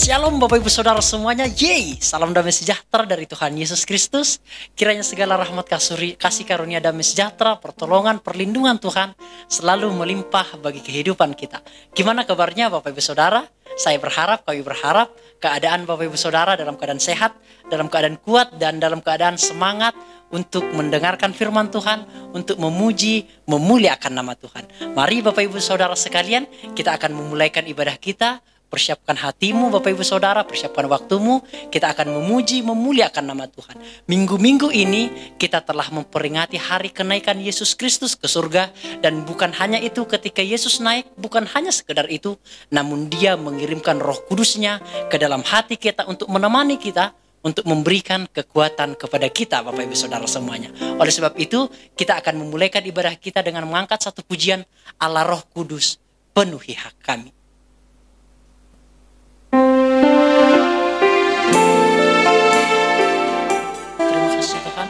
Shalom Bapak Ibu Saudara semuanya. Yeay, salam damai sejahtera dari Tuhan Yesus Kristus. Kiranya segala rahmat kasih karunia damai sejahtera, pertolongan, perlindungan Tuhan selalu melimpah bagi kehidupan kita. Gimana kabarnya Bapak Ibu Saudara? Kami berharap keadaan Bapak Ibu Saudara dalam keadaan sehat, dalam keadaan kuat, dan dalam keadaan semangat untuk mendengarkan firman Tuhan, untuk memuji, memuliakan nama Tuhan. Mari Bapak Ibu Saudara sekalian, kita akan memulaikan ibadah kita. Persiapkan hatimu Bapak Ibu Saudara, persiapkan waktumu. Kita akan memuji, memuliakan nama Tuhan. Minggu-minggu ini kita telah memperingati hari kenaikan Yesus Kristus ke surga. Dan bukan hanya itu, ketika Yesus naik, bukan hanya sekedar itu, namun Dia mengirimkan Roh Kudus-Nya ke dalam hati kita untuk menemani kita, untuk memberikan kekuatan kepada kita Bapak Ibu Saudara semuanya. Oleh sebab itu, kita akan memulaikan ibadah kita dengan mengangkat satu pujian, Allah Roh Kudus, penuhi hak kami. Terima kasih Tuhan.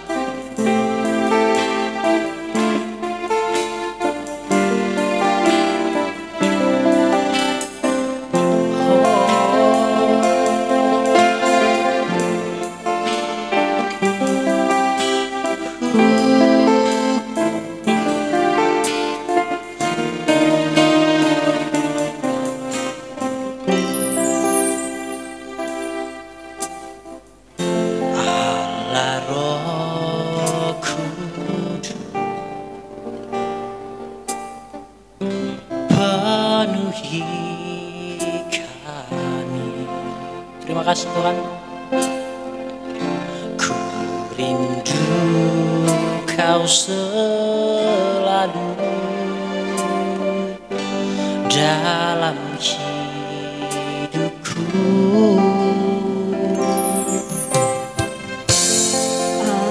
Terima kasih Tuhan. Ku rindu Kau selalu dalam hidupku.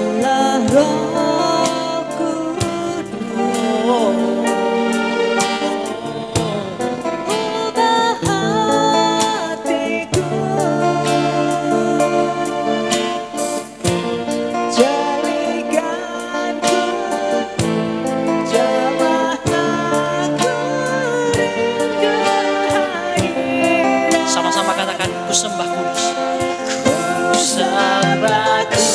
Allah Roh Kudus, ku sembah kudus, ku sembah kudus,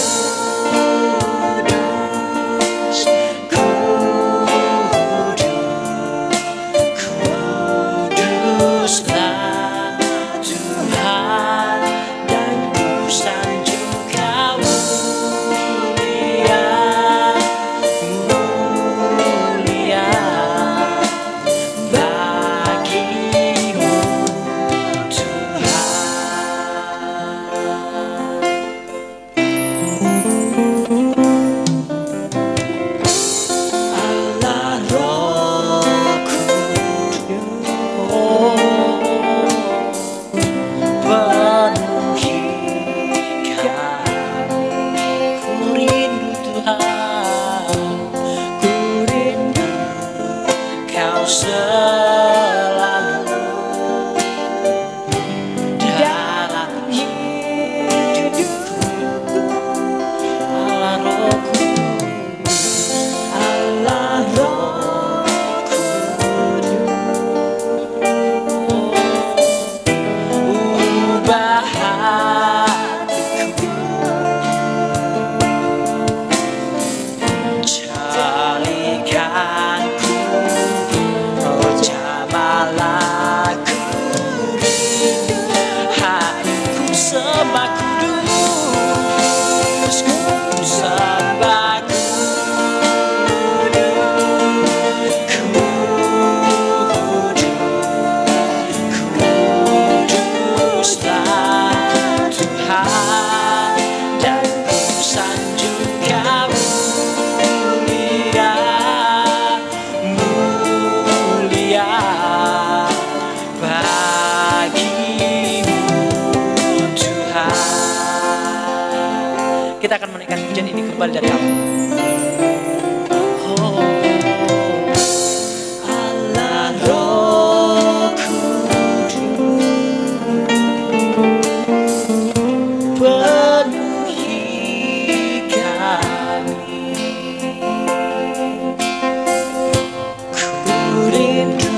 kuduslah Tuhan, dan ku sanjung Kau mulia, mulia bagimu Tuhan. Kita akan menaikkan pujian ini kembali dari awal. Allah Roh Kudus, penuhi kami. Ku rindu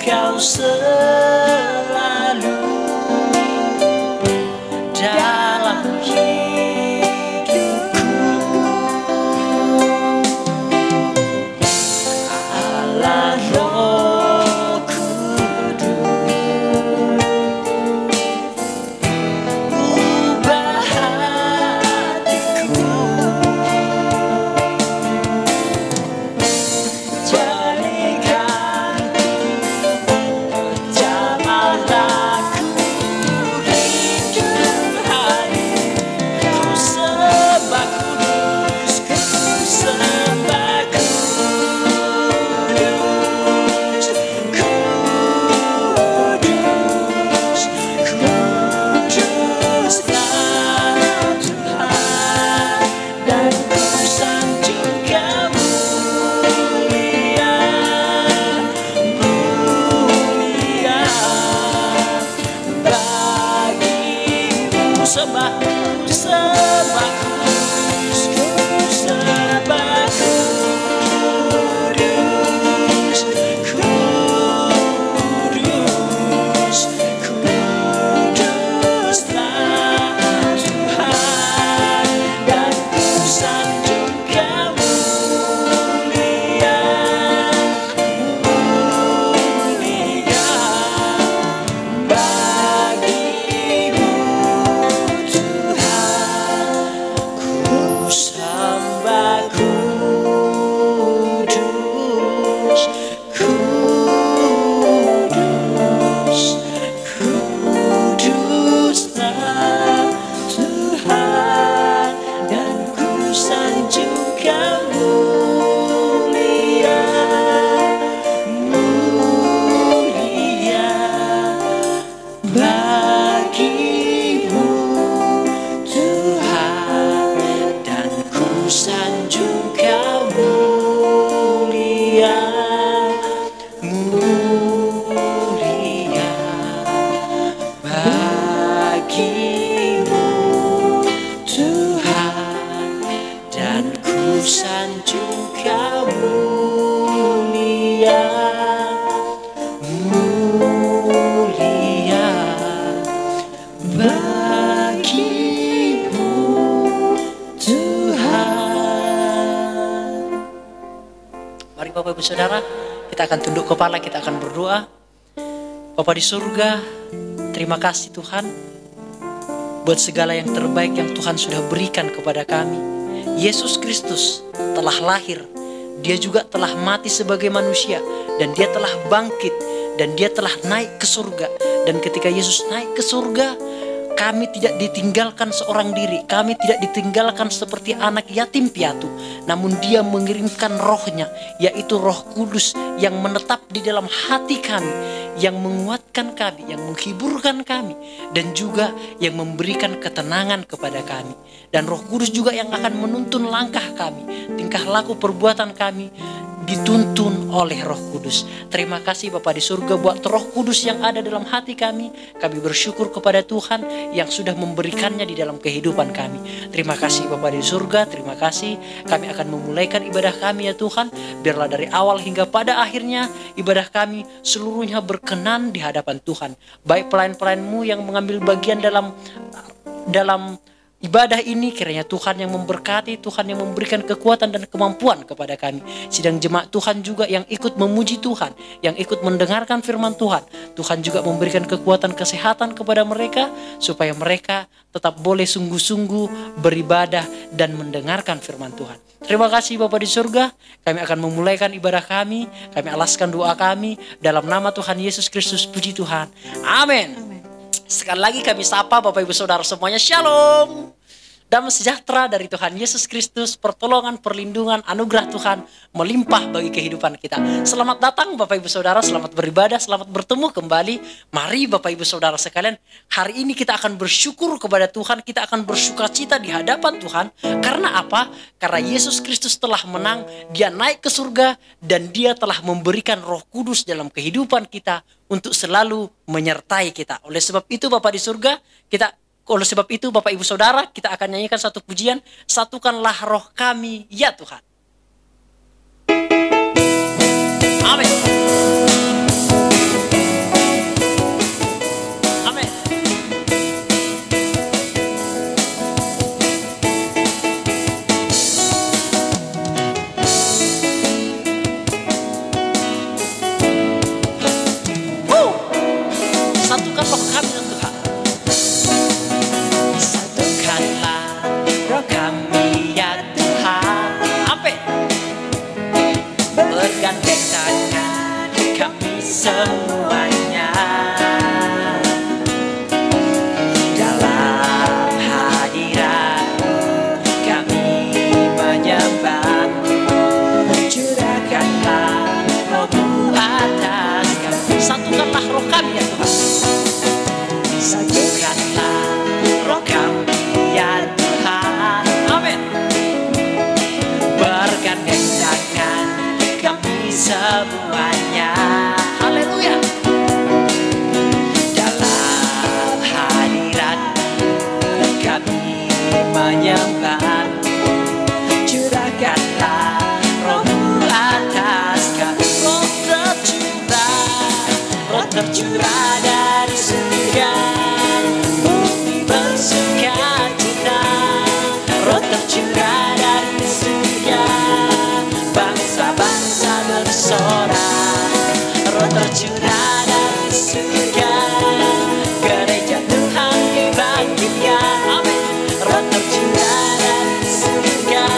Kau selalu Saudara, kita akan tunduk kepala, kita akan berdoa. Bapa di surga, terima kasih Tuhan buat segala yang terbaik yang Tuhan sudah berikan kepada kami. Yesus Kristus telah lahir, dia juga telah mati sebagai manusia, dan dia telah bangkit, dan dia telah naik ke surga. Dan ketika Yesus naik ke surga, kami tidak ditinggalkan seorang diri. Kami tidak ditinggalkan seperti anak yatim piatu. Namun dia mengirimkan rohnya, yaitu Roh Kudus yang menetap di dalam hati kami, yang menguatkan kami, yang menghiburkan kami, dan juga yang memberikan ketenangan kepada kami. Dan Roh Kudus juga yang akan menuntun langkah kami, tingkah laku perbuatan kami dituntun oleh Roh Kudus. Terima kasih Bapa di surga buat Roh Kudus yang ada dalam hati kami. Kami bersyukur kepada Tuhan yang sudah memberikannya di dalam kehidupan kami. Terima kasih Bapa di surga, terima kasih. Kami akan memulaikan ibadah kami ya Tuhan. Biarlah dari awal hingga pada akhirnya ibadah kami seluruhnya berkenan di hadapan Tuhan. Baik pelayan-pelayan-Mu yang mengambil bagian dalam ibadah ini, kiranya Tuhan yang memberkati, Tuhan yang memberikan kekuatan dan kemampuan kepada kami. Sidang jemaat Tuhan juga yang ikut memuji Tuhan, yang ikut mendengarkan firman Tuhan. Tuhan juga memberikan kekuatan kesehatan kepada mereka, supaya mereka tetap boleh sungguh-sungguh beribadah dan mendengarkan firman Tuhan. Terima kasih Bapa di surga, kami akan memulaikan ibadah kami alaskan doa kami, dalam nama Tuhan Yesus Kristus, puji Tuhan. Amin. Sekali lagi kami sapa Bapak Ibu Saudara semuanya, Shalom. Damai sejahtera dari Tuhan Yesus Kristus, pertolongan, perlindungan, anugerah Tuhan melimpah bagi kehidupan kita. Selamat datang Bapak Ibu Saudara, selamat beribadah, selamat bertemu kembali. Mari Bapak Ibu Saudara sekalian, hari ini kita akan bersyukur kepada Tuhan, kita akan bersukacita di hadapan Tuhan. Karena apa? Karena Yesus Kristus telah menang, dia naik ke surga, dan dia telah memberikan Roh Kudus dalam kehidupan kita untuk selalu menyertai kita. Oleh sebab itu Bapak di surga, Bapak Ibu Saudara, kita akan nyanyikan satu pujian, satukanlah roh kami ya Tuhan. Amin. Amin. Satukan roh kami ya Tuhan. Roh kami ya Tuhan, amin. Bergandeng tangan kami semuanya, dalam hadirat-Mu kami menyembah. Curahkanlah Roh-Mu atas kami. Satukanlah roh kami ya Tuhan. Satukanlah roh kami ya Tuhan, amin. Bergandeng tangan kami semuanya, haleluya. Dalam hadirat kami menyembah. Curahkanlah Roh-Mu atas kami. Roh tercurah dari surga, bumi bersukacita. Roh tercurah dari surga, bangsa-bangsa bersorak. Roh tercurah dari surga, gereja Tuhan dibangkitkan, amin. Roh tercurah dari surga,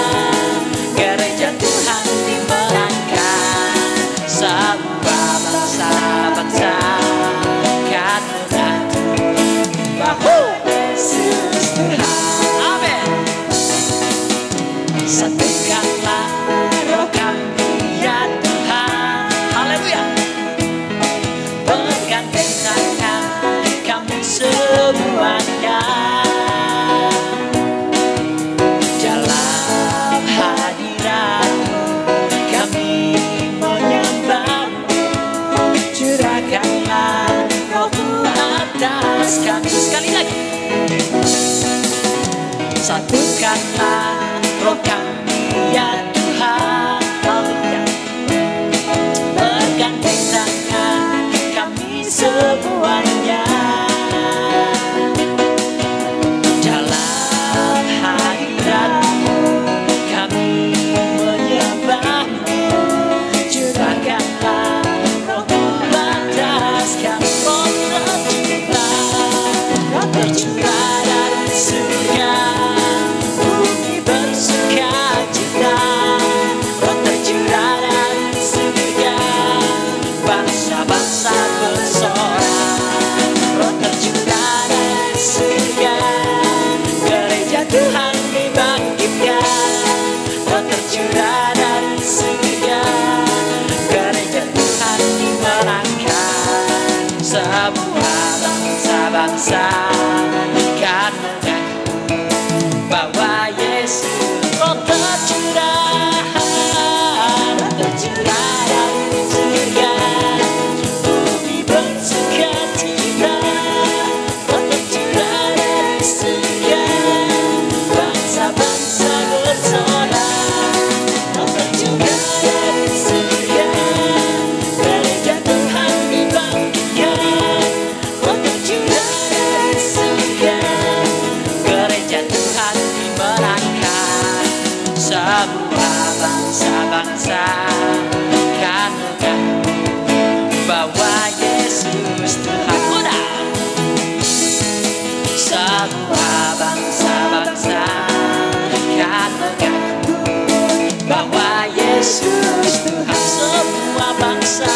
gereja Tuhan dimenangkan. Semua bangsa-bangsa kan mengaku bahwa Yesus Tuhan, amin. Satukanlah roh kami ya Tuhan, haleluya. Bergandeng tangan kami semuanya, dalam hadirat-Mu kami menyembah. Curahkanlah Roh-Mu atas kami. Sekali lagi. Satukanlah roh kami ya Tuhan, haleluya. Bergandeng tangan kami semuanya, dalam hadirat-Mu kami menyembah. Curahkanlah semua bangsa-bangsa kan mengaku bahwa Yesus tercurah dari surga, bumi bersuka cita, tercurah dari surga, bangsa-bangsa bersorak, tercurah dari surga, gereja Tuhan dibangkitkan, tercurah dari surga, gereja Tuhan dimenangkan, semua bangsa-bangsa kan mengaku bahwa Yesus Tuhan. Udah. Semua bangsa-bangsa kan mengaku bahwa Yesus Tuhan. Semua bangsa,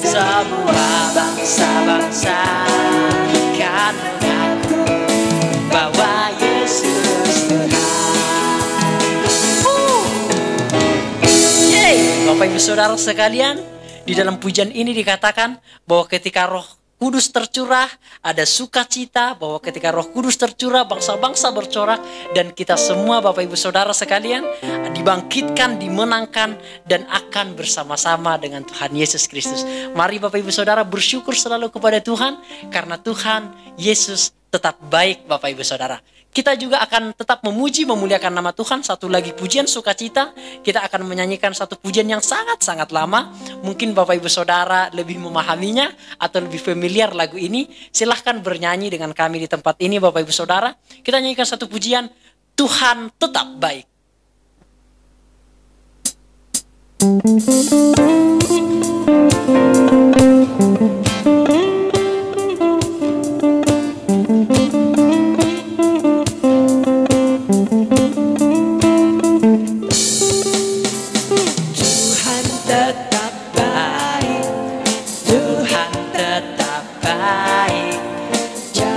semua bangsa-bangsa kan mengaku bahwa Yesus Tuhan. Bapak Ibu Saudara sekalian, di dalam pujian ini dikatakan bahwa ketika Roh Kudus tercurah, ada sukacita, bahwa ketika Roh Kudus tercurah, bangsa-bangsa bercorak, dan kita semua Bapak Ibu Saudara sekalian dibangkitkan, dimenangkan, dan akan bersama-sama dengan Tuhan Yesus Kristus. Mari Bapak Ibu Saudara bersyukur selalu kepada Tuhan, karena Tuhan Yesus tetap baik Bapak Ibu Saudara. Kita juga akan tetap memuji, memuliakan nama Tuhan. Satu lagi pujian sukacita. Kita akan menyanyikan satu pujian yang sangat-sangat lama. Mungkin Bapak Ibu Saudara lebih memahaminya atau lebih familiar lagu ini. Silahkan bernyanyi dengan kami di tempat ini Bapak Ibu Saudara. Kita nyanyikan satu pujian, Tuhan tetap baik.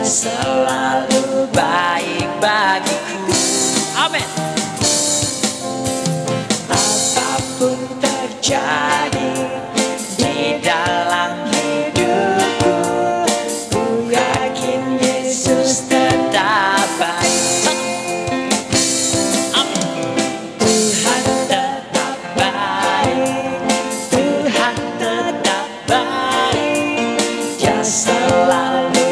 Selalu baik bagiku. Amin. Apapun terjadi di dalam hidupku, ku yakin Yesus tetap baik. Amin. Tuhan tetap baik, Tuhan tetap baik, Dia selalu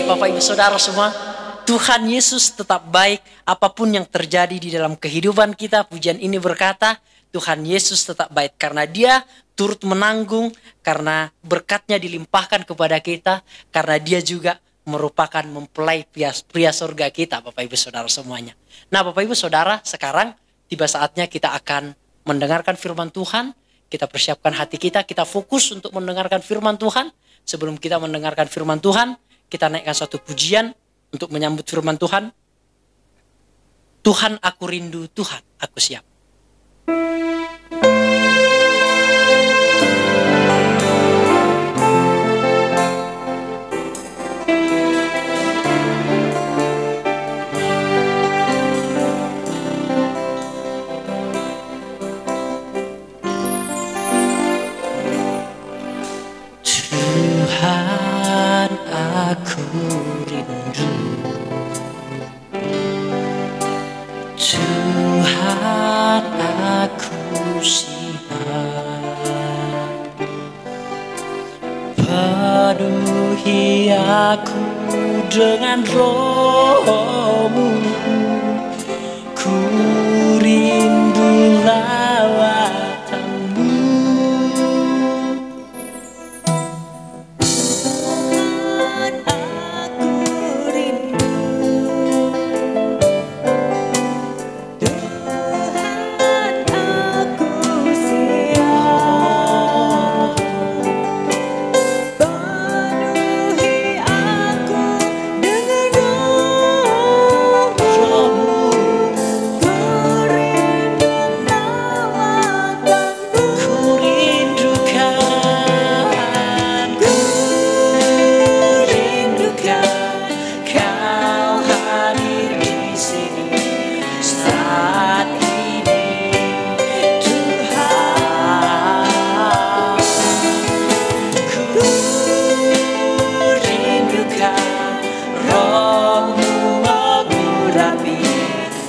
Bapak Ibu Saudara semua, Tuhan Yesus tetap baik apapun yang terjadi di dalam kehidupan kita. Pujian ini berkata, Tuhan Yesus tetap baik karena Dia turut menanggung, karena berkatnya dilimpahkan kepada kita, karena Dia juga merupakan mempelai pria surga kita, Bapak Ibu Saudara semuanya. Nah, Bapak Ibu Saudara, sekarang tiba saatnya kita akan mendengarkan firman Tuhan. Kita persiapkan hati kita fokus untuk mendengarkan firman Tuhan. Sebelum kita mendengarkan firman Tuhan, kita naikkan satu pujian untuk menyambut firman Tuhan. Tuhan aku rindu, Tuhan aku siap. Tuhan aku rindu, Tuhan aku siap, penuhi aku dengan roh-Mu, ku rindu lawatan-Mu. Tuhan aku rindu, Tuhan aku siap. Tuhan aku rindu, Tuhan aku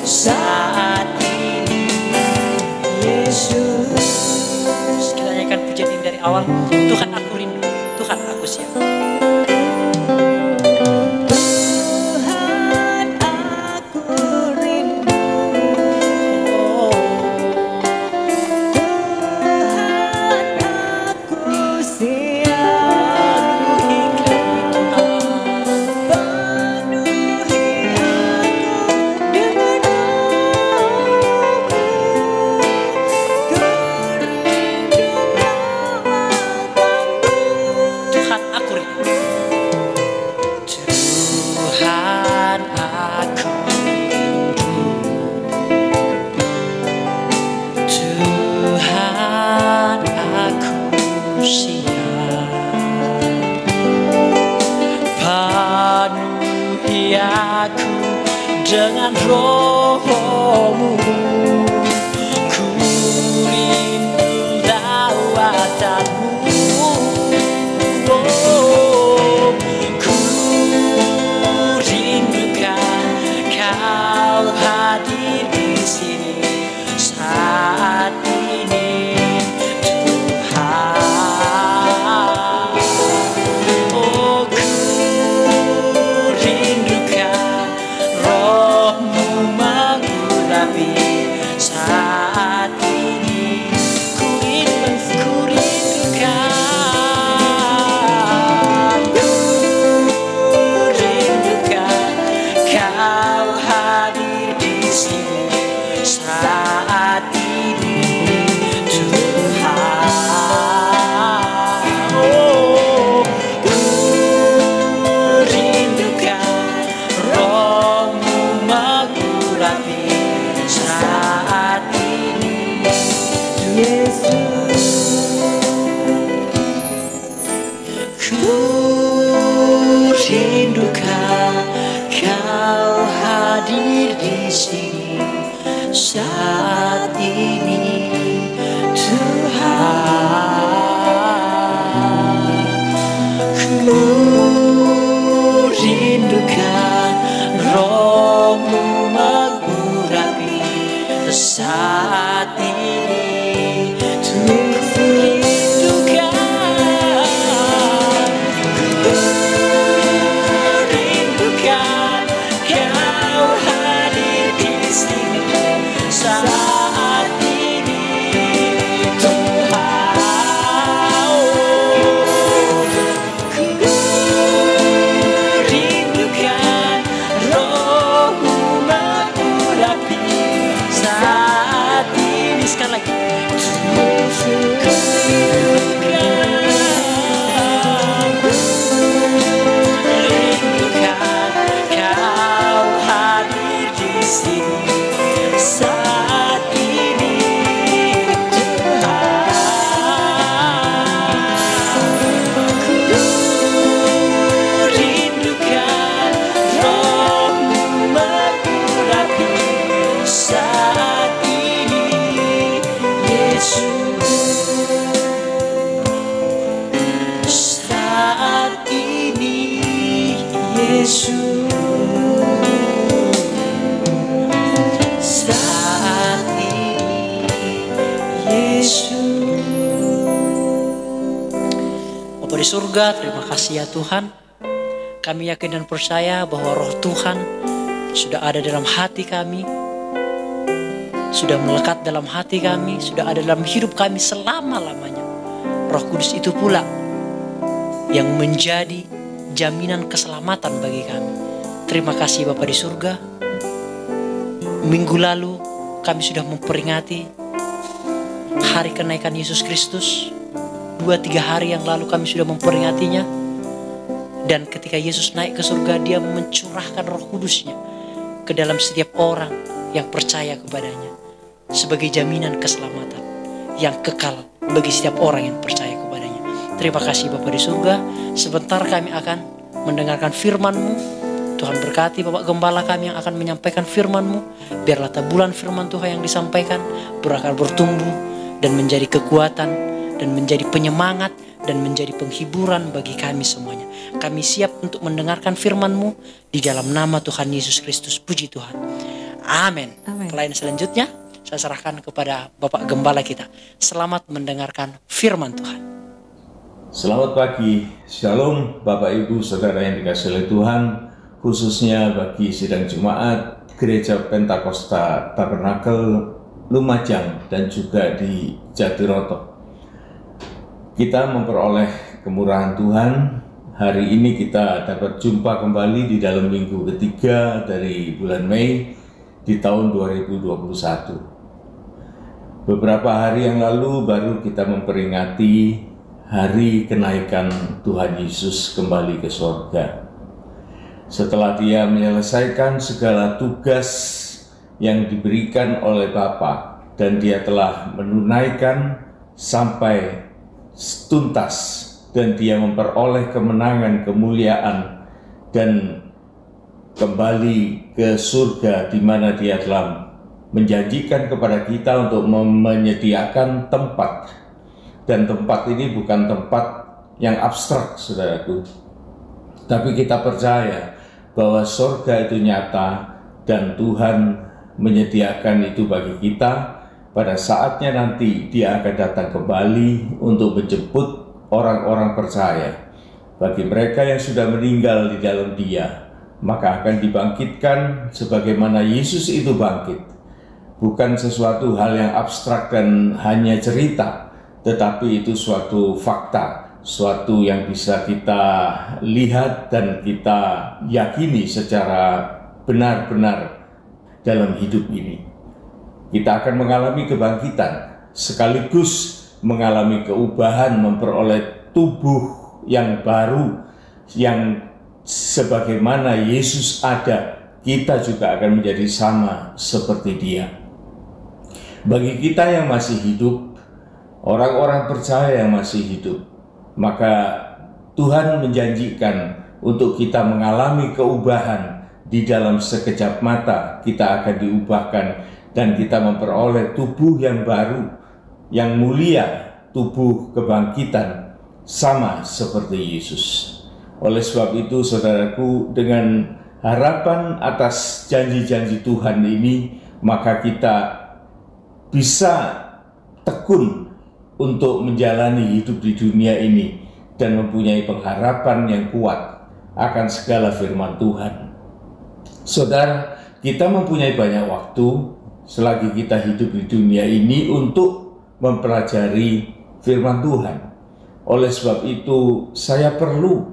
siap, penuhi aku dengan Tuhan aku rindu, Tuhan aku rindu, Tuhan aku siap, penuhi aku dengan roh-Mu, ku rindu lawatan-Mu. Ku rindukan Kau hadir di sini saat ini, Tuhan. Oh, ku rindukan Roh-Mu Bapa di surga, terima kasih ya Tuhan. Kami yakin dan percaya bahwa roh Tuhan sudah ada dalam hati kami, sudah melekat dalam hati kami, sudah ada dalam hidup kami selama-lamanya. Roh Kudus itu pula yang menjadi jaminan keselamatan bagi kami. Terima kasih Bapa di surga. Minggu lalu kami sudah memperingati hari kenaikan Yesus Kristus. 2-3 hari yang lalu kami sudah memperingatinya. Dan ketika Yesus naik ke surga, Dia mencurahkan Roh Kudus-Nya ke dalam setiap orang yang percaya kepadanya sebagai jaminan keselamatan yang kekal bagi setiap orang yang percaya kepadanya. Terima kasih Bapa di surga. Sebentar kami akan mendengarkan firman-Mu. Tuhan berkati Bapak Gembala kami yang akan menyampaikan firman-Mu. Biarlah tebulan firman Tuhan yang disampaikan berakar bertumbuh dan menjadi kekuatan dan menjadi penyemangat dan menjadi penghiburan bagi kami semuanya. Kami siap untuk mendengarkan firman-Mu di dalam nama Tuhan Yesus Kristus. Puji Tuhan. Amin. Pelayan selanjutnya saya serahkan kepada Bapak Gembala kita. Selamat mendengarkan firman Tuhan. Selamat pagi, Shalom Bapak Ibu Saudara yang dikasihi oleh Tuhan, khususnya bagi sidang Jumat Gereja Pentakosta Tabernakel Lumajang dan juga di Jatiroto. Kita memperoleh kemurahan Tuhan. Hari ini kita dapat jumpa kembali di dalam minggu ketiga dari bulan Mei di tahun 2021. Beberapa hari yang lalu baru kita memperingati hari kenaikan Tuhan Yesus kembali ke surga. Setelah Dia menyelesaikan segala tugas yang diberikan oleh Bapa dan Dia telah menunaikan sampai tuntas dan Dia memperoleh kemenangan, kemuliaan dan kembali ke surga di mana Dia telah menjanjikan kepada kita untuk menyediakan tempat. Dan tempat ini bukan tempat yang abstrak, saudaraku. Tapi kita percaya bahwa surga itu nyata dan Tuhan menyediakan itu bagi kita. Pada saatnya nanti Dia akan datang kembali untuk menjemput orang-orang percaya. Bagi mereka yang sudah meninggal di dalam Dia, maka akan dibangkitkan sebagaimana Yesus itu bangkit. Bukan sesuatu hal yang abstrak dan hanya cerita, tetapi itu suatu fakta, suatu yang bisa kita lihat dan kita yakini secara benar-benar dalam hidup ini. Kita akan mengalami kebangkitan, sekaligus mengalami keubahan, memperoleh tubuh yang baru, yang sebagaimana Yesus ada, kita juga akan menjadi sama seperti Dia. Bagi kita yang masih hidup, orang-orang percaya yang masih hidup, maka Tuhan menjanjikan untuk kita mengalami keubahan. Di dalam sekejap mata kita akan diubahkan dan kita memperoleh tubuh yang baru, yang mulia, tubuh kebangkitan sama seperti Yesus. Oleh sebab itu saudaraku, dengan harapan atas janji-janji Tuhan ini, maka kita bisa tekun untuk menjalani hidup di dunia ini dan mempunyai pengharapan yang kuat akan segala firman Tuhan. Saudara, kita mempunyai banyak waktu selagi kita hidup di dunia ini untuk mempelajari firman Tuhan. Oleh sebab itu, saya perlu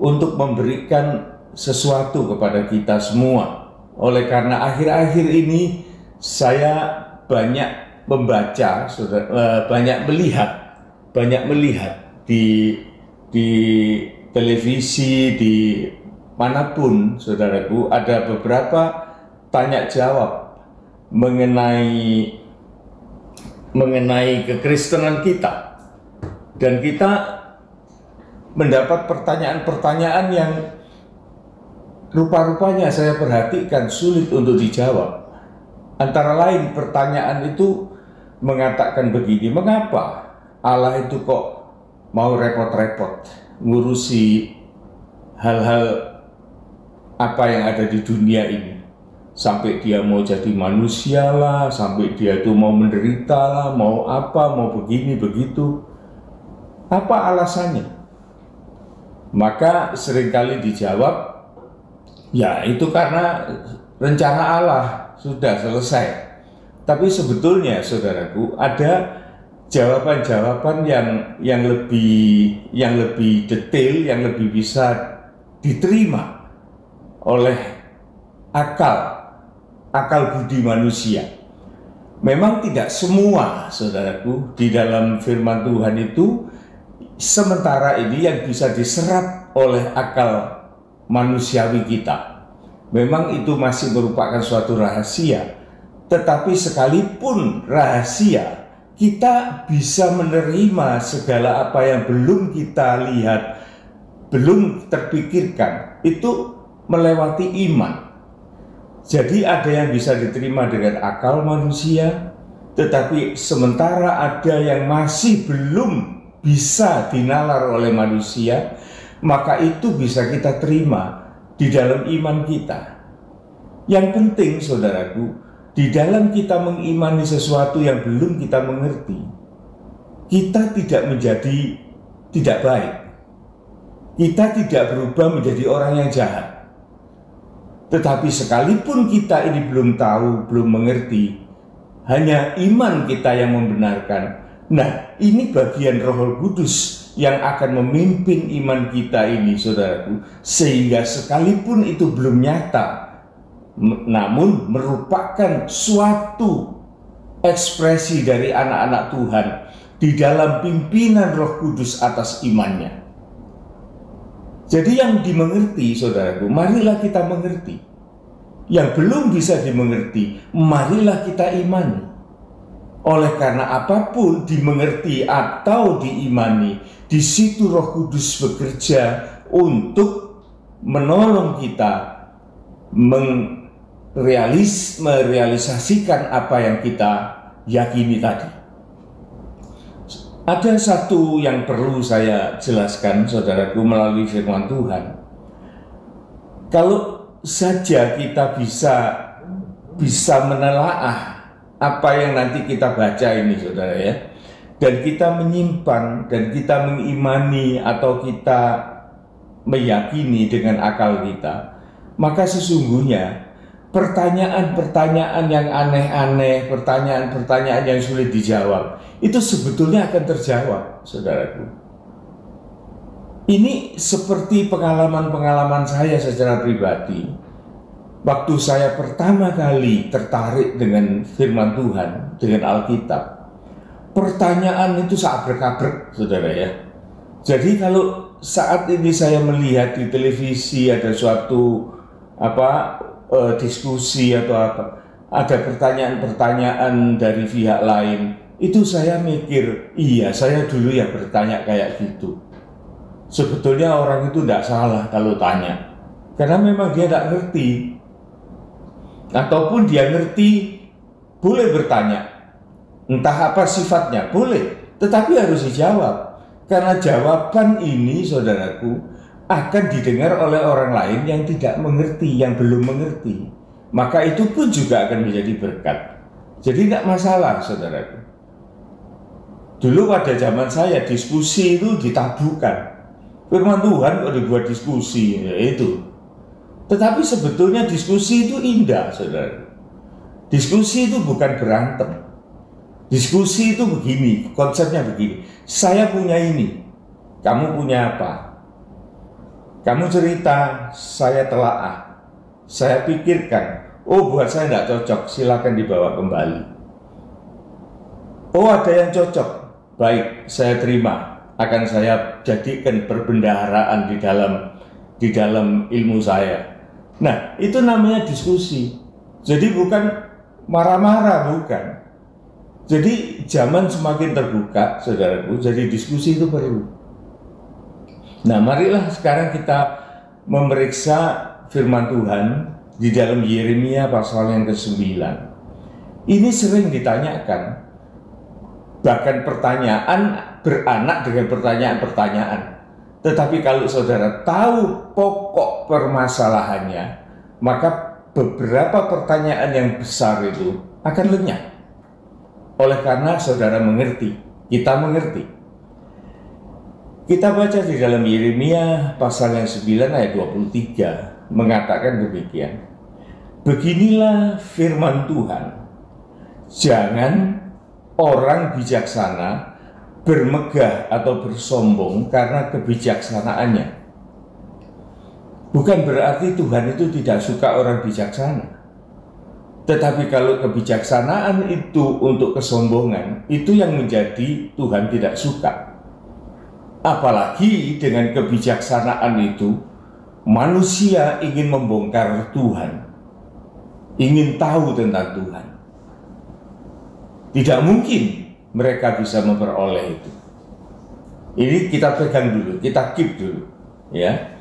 untuk memberikan sesuatu kepada kita semua. Oleh karena akhir-akhir ini saya banyak membaca, banyak melihat di televisi, di manapun, saudaraku, ada beberapa tanya jawab mengenai kekristenan kita, dan kita mendapat pertanyaan-pertanyaan yang rupa-rupanya saya perhatikan sulit untuk dijawab. Antara lain pertanyaan itu mengatakan begini, mengapa Allah itu kok mau repot-repot ngurusi hal-hal apa yang ada di dunia ini, sampai Dia mau jadi manusia lah, sampai Dia itu mau menderita lah, mau apa, mau begini begitu. Apa alasannya? Maka seringkali dijawab, ya itu karena rencana Allah sudah selesai. Tapi sebetulnya saudaraku ada jawaban-jawaban yang lebih detail, yang lebih bisa diterima oleh akal budi manusia. Memang tidak semua, saudaraku, di dalam firman Tuhan itu sementara ini yang bisa diserap oleh akal manusiawi kita. Memang itu masih merupakan suatu rahasia, tetapi sekalipun rahasia, kita bisa menerima segala apa yang belum kita lihat, belum terpikirkan, itu melewati iman. Jadi ada yang bisa diterima dengan akal manusia, tetapi sementara ada yang masih belum bisa dinalar oleh manusia, maka itu bisa kita terima di dalam iman kita. Yang penting, saudaraku, di dalam kita mengimani sesuatu yang belum kita mengerti, kita tidak menjadi tidak baik. Kita tidak berubah menjadi orang yang jahat. Tetapi sekalipun kita ini belum tahu, belum mengerti, hanya iman kita yang membenarkan. Nah, ini bagian Roh Kudus yang akan memimpin iman kita ini, saudaraku, sehingga sekalipun itu belum nyata, namun merupakan suatu ekspresi dari anak-anak Tuhan di dalam pimpinan Roh Kudus atas imannya. Jadi yang dimengerti, saudaraku, marilah kita mengerti. Yang belum bisa dimengerti, marilah kita imani. Oleh karena apapun dimengerti atau diimani, di situ Roh Kudus bekerja untuk menolong kita merealisasikan apa yang kita yakini tadi. Ada satu yang perlu saya jelaskan, saudaraku, melalui firman Tuhan. Kalau saja kita bisa menelaah apa yang nanti kita baca ini, saudara ya, dan kita menyimpan dan kita mengimani atau kita meyakini dengan akal kita, maka sesungguhnya pertanyaan-pertanyaan yang aneh-aneh, pertanyaan-pertanyaan yang sulit dijawab, itu sebetulnya akan terjawab, saudaraku. Ini seperti pengalaman-pengalaman saya secara pribadi. Waktu saya pertama kali tertarik dengan firman Tuhan, dengan Alkitab, pertanyaan itu seabrek-abrek, saudara ya. Jadi kalau saat ini saya melihat di televisi ada suatu diskusi atau ada pertanyaan-pertanyaan dari pihak lain, itu saya mikir, iya saya dulu ya bertanya kayak gitu. Sebetulnya orang itu tidak salah kalau tanya, karena memang dia tidak ngerti. Ataupun dia ngerti, boleh bertanya, entah apa sifatnya, boleh, tetapi harus dijawab. Karena jawaban ini, saudaraku, akan didengar oleh orang lain yang tidak mengerti, yang belum mengerti. Maka itu pun juga akan menjadi berkat. Jadi tidak masalah, saudaraku. Dulu pada zaman saya, diskusi itu ditabukan. Firman Tuhan kok dibuat diskusi, ya itu. Tetapi sebetulnya diskusi itu indah, saudara. Diskusi itu bukan berantem. Diskusi itu begini, konsepnya begini. Saya punya ini, kamu punya apa? Kamu cerita, saya telaah, saya pikirkan. Oh, buat saya tidak cocok, silakan dibawa kembali. Oh, ada yang cocok, baik, saya terima. Akan saya jadikan perbendaharaan di dalam ilmu saya. Nah, itu namanya diskusi. Jadi bukan marah-marah, bukan. Jadi zaman semakin terbuka, saudaraku, jadi diskusi itu perlu. Nah, marilah sekarang kita memeriksa firman Tuhan di dalam Yeremia pasal yang ke-9. Ini sering ditanyakan. Bahkan pertanyaan beranak dengan pertanyaan-pertanyaan. Tetapi kalau saudara tahu pokok permasalahannya, maka beberapa pertanyaan yang besar itu akan lenyap. Oleh karena saudara mengerti, kita mengerti. Kita baca di dalam Yeremia pasal yang 9 ayat 23 mengatakan demikian. Beginilah firman Tuhan, jangan orang bijaksana bermegah atau bersombong karena kebijaksanaannya. Bukan berarti Tuhan itu tidak suka orang bijaksana. Tetapi kalau kebijaksanaan itu untuk kesombongan, itu yang menjadi Tuhan tidak suka. Apalagi dengan kebijaksanaan itu, manusia ingin membongkar Tuhan, ingin tahu tentang Tuhan. Tidak mungkin mereka bisa memperoleh itu. Ini kita pegang dulu, kita keep dulu, ya.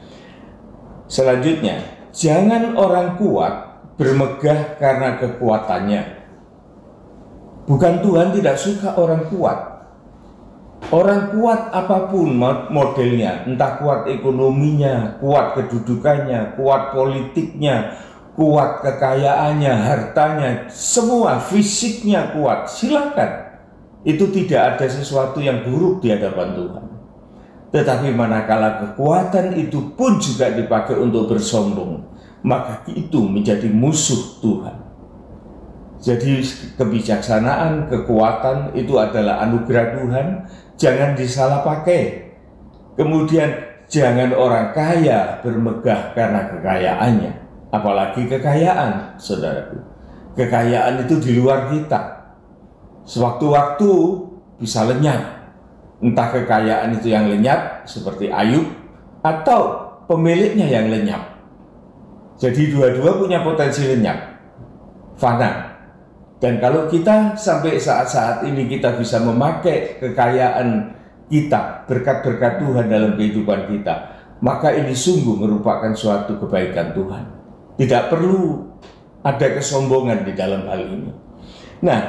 Selanjutnya, jangan orang kuat bermegah karena kekuatannya. Bukan Tuhan tidak suka orang kuat. Orang kuat apapun modelnya, entah kuat ekonominya, kuat kedudukannya, kuat politiknya, kuat kekayaannya, hartanya, semua fisiknya kuat, silakan. Itu tidak ada sesuatu yang buruk di hadapan Tuhan. Tetapi manakala kekuatan itu pun juga dipakai untuk bersombong, maka itu menjadi musuh Tuhan. Jadi kebijaksanaan, kekuatan itu adalah anugerah Tuhan, jangan disalah pakai. Kemudian jangan orang kaya bermegah karena kekayaannya, apalagi kekayaan, saudaraku. Kekayaan itu di luar kita. Sewaktu-waktu bisa lenyap. Entah kekayaan itu yang lenyap seperti Ayub atau pemiliknya yang lenyap. Jadi dua-dua punya potensi lenyap, fana. Dan kalau kita sampai saat-saat ini kita bisa memakai kekayaan kita, berkat-berkat Tuhan dalam kehidupan kita, maka ini sungguh merupakan suatu kebaikan Tuhan. Tidak perlu ada kesombongan di dalam hal ini. Nah,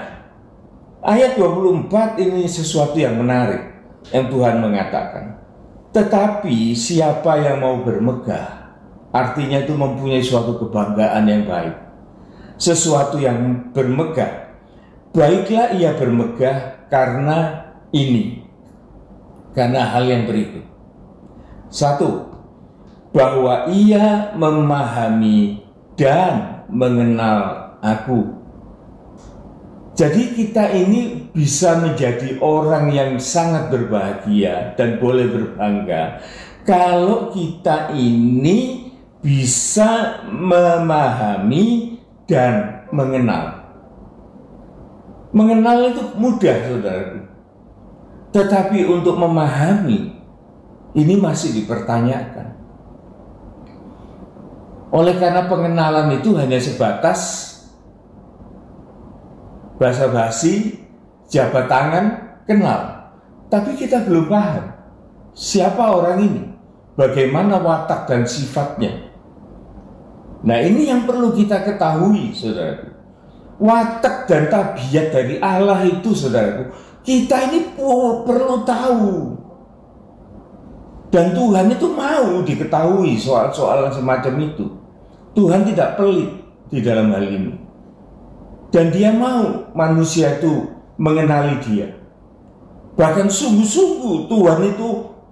ayat 24 ini sesuatu yang menarik yang Tuhan mengatakan. Tetapi siapa yang mau bermegah, artinya itu mempunyai suatu kebanggaan yang baik, sesuatu yang bermegah, baiklah ia bermegah karena ini, karena hal yang berikut. Satu, bahwa ia memahami dan mengenal aku. Jadi kita ini bisa menjadi orang yang sangat berbahagia dan boleh berbangga kalau kita ini bisa memahami dan mengenal. Mengenal itu mudah, saudaraku. Tetapi untuk memahami, ini masih dipertanyakan. Oleh karena pengenalan itu hanya sebatas basa-basi, jabat tangan, kenal. Tapi kita belum paham siapa orang ini, bagaimana watak dan sifatnya. Nah, ini yang perlu kita ketahui, saudaraku. Watak dan tabiat dari Allah itu, saudaraku, kita ini perlu tahu. Dan Tuhan itu mau diketahui soal-soal semacam itu. Tuhan tidak pelit di dalam hal ini. Dan dia mau manusia itu mengenali dia. Bahkan sungguh-sungguh Tuhan itu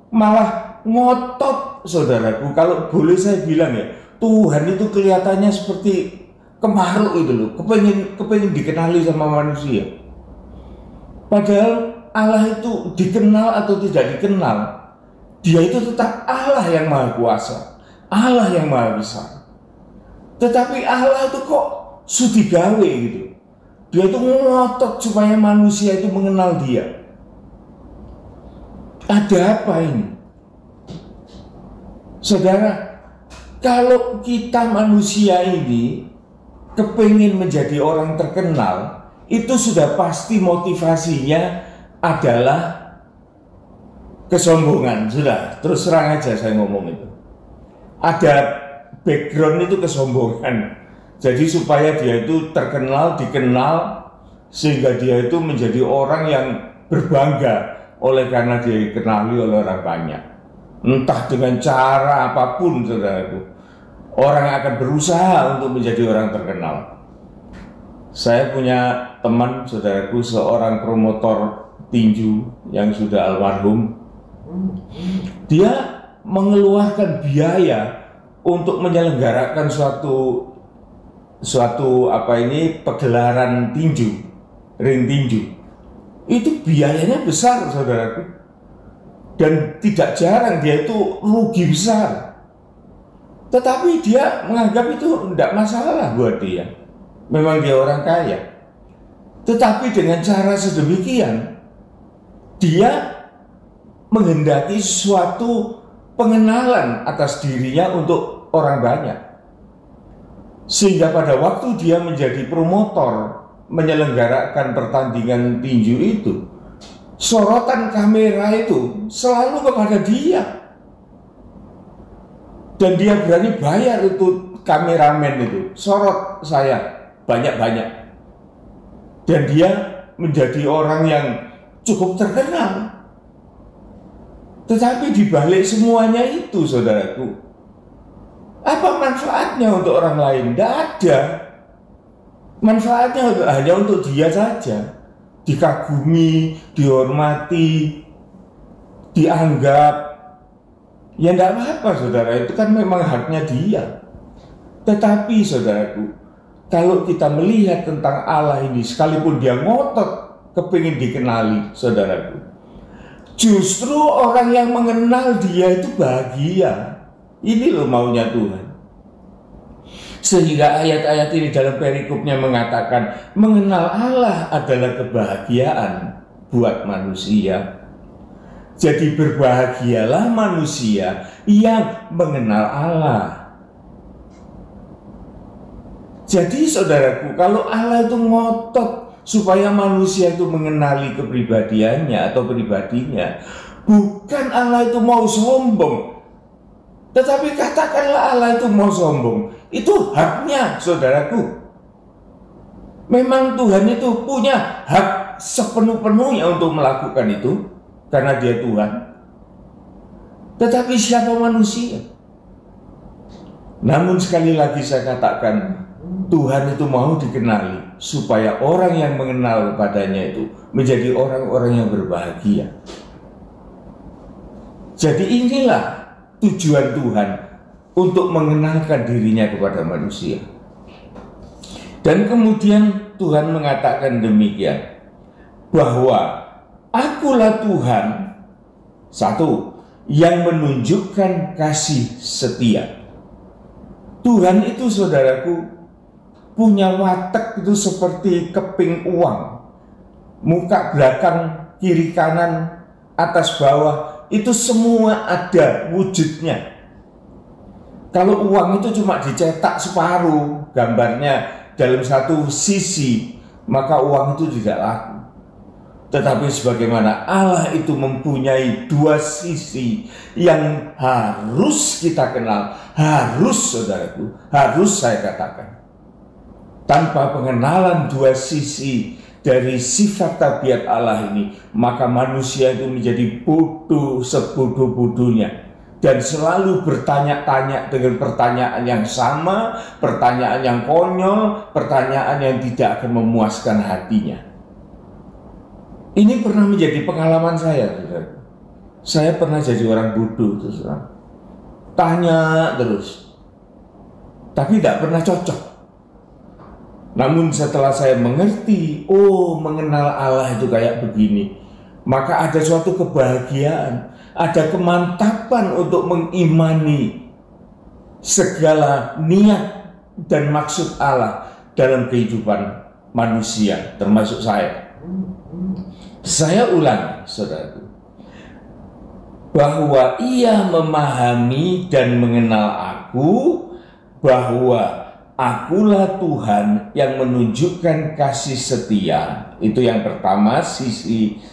malah ngotot, saudaraku. Kalau boleh saya bilang ya, Tuhan itu kelihatannya seperti kemaruk itu loh, kepengen dikenali sama manusia. Padahal Allah itu dikenal atau tidak dikenal, dia itu tetap Allah yang maha kuasa, Allah yang maha besar. Tetapi Allah itu kok sudigawe gitu. Dia itu ngotot supaya manusia itu mengenal dia. Ada apa ini? Saudara, kalau kita manusia ini kepingin menjadi orang terkenal, itu sudah pasti motivasinya adalah kesombongan. Sudah, terus terang aja saya ngomong itu. Ada background itu kesombongan. Jadi supaya dia itu terkenal, dikenal, sehingga dia itu menjadi orang yang berbangga oleh karena dia dikenali oleh orang banyak. Entah dengan cara apapun, saudaraku, orang akan berusaha untuk menjadi orang terkenal. Saya punya teman, saudaraku, seorang promotor tinju yang sudah almarhum. Dia mengeluarkan biaya untuk menyelenggarakan suatu pegelaran tinju, ring tinju. Itu biayanya besar, saudaraku. Dan tidak jarang dia itu rugi besar. Tetapi dia menganggap itu tidak masalah buat dia. Memang dia orang kaya. Tetapi dengan cara sedemikian, dia menghendaki suatu pengenalan atas dirinya untuk orang banyak. Sehingga pada waktu dia menjadi promotor menyelenggarakan pertandingan tinju itu, sorotan kamera itu selalu kepada dia. Dan dia berani bayar itu kameramen itu, sorot saya banyak-banyak. Dan dia menjadi orang yang cukup terkenal. Tetapi dibalik semuanya itu, saudaraku, apa manfaatnya untuk orang lain? Tidak ada. Manfaatnya hanya untuk dia saja. Dikagumi, dihormati, dianggap. Ya tidak apa-apa, saudara, itu kan memang haknya dia. Tetapi, saudaraku, kalau kita melihat tentang Allah ini, sekalipun dia ngotot kepingin dikenali, saudaraku, justru orang yang mengenal dia itu bahagia. Ini loh maunya Tuhan. Sehingga ayat-ayat ini dalam perikopnya mengatakan mengenal Allah adalah kebahagiaan buat manusia. Jadi berbahagialah manusia yang mengenal Allah. Jadi saudaraku, kalau Allah itu ngotot supaya manusia itu mengenali kepribadiannya atau pribadinya, bukan Allah itu mau sombong. Tetapi katakanlah Allah itu mau sombong, itu haknya, saudaraku. Memang Tuhan itu punya hak sepenuh-penuhnya untuk melakukan itu, karena dia Tuhan. Tetapi siapa manusia? Namun sekali lagi saya katakan, Tuhan itu mau dikenali, supaya orang yang mengenal padanya itu menjadi orang-orang yang berbahagia. Jadi inilah tujuan Tuhan untuk mengenalkan dirinya kepada manusia. Dan kemudian Tuhan mengatakan demikian, bahwa akulah Tuhan, satu, yang menunjukkan kasih setia. Tuhan itu, saudaraku, punya watak itu seperti keping uang. Muka belakang, kiri kanan, atas bawah, itu semua ada wujudnya. Kalau uang itu cuma dicetak separuh gambarnya dalam satu sisi, maka uang itu tidak laku. Tetapi sebagaimana Allah itu mempunyai dua sisi yang harus kita kenal, harus, saudaraku, harus saya katakan. Tanpa pengenalan dua sisi dari sifat tabiat Allah ini, maka manusia itu menjadi bodoh sebodoh-bodohnya dan selalu bertanya-tanya dengan pertanyaan yang sama, pertanyaan yang konyol, pertanyaan yang tidak akan memuaskan hatinya. Ini pernah menjadi pengalaman saya, saudara. Saya pernah jadi orang bodoh, terus tanya terus, tapi tidak pernah cocok. Namun setelah saya mengerti, mengenal Allah itu kayak begini, maka ada suatu kebahagiaan, ada kemantapan untuk mengimani segala niat dan maksud Allah dalam kehidupan manusia, termasuk saya. Saya ulangi, saudaraku, bahwa ia memahami dan mengenal aku, bahwa akulah Tuhan yang menunjukkan kasih setia. Itu yang pertama, sisi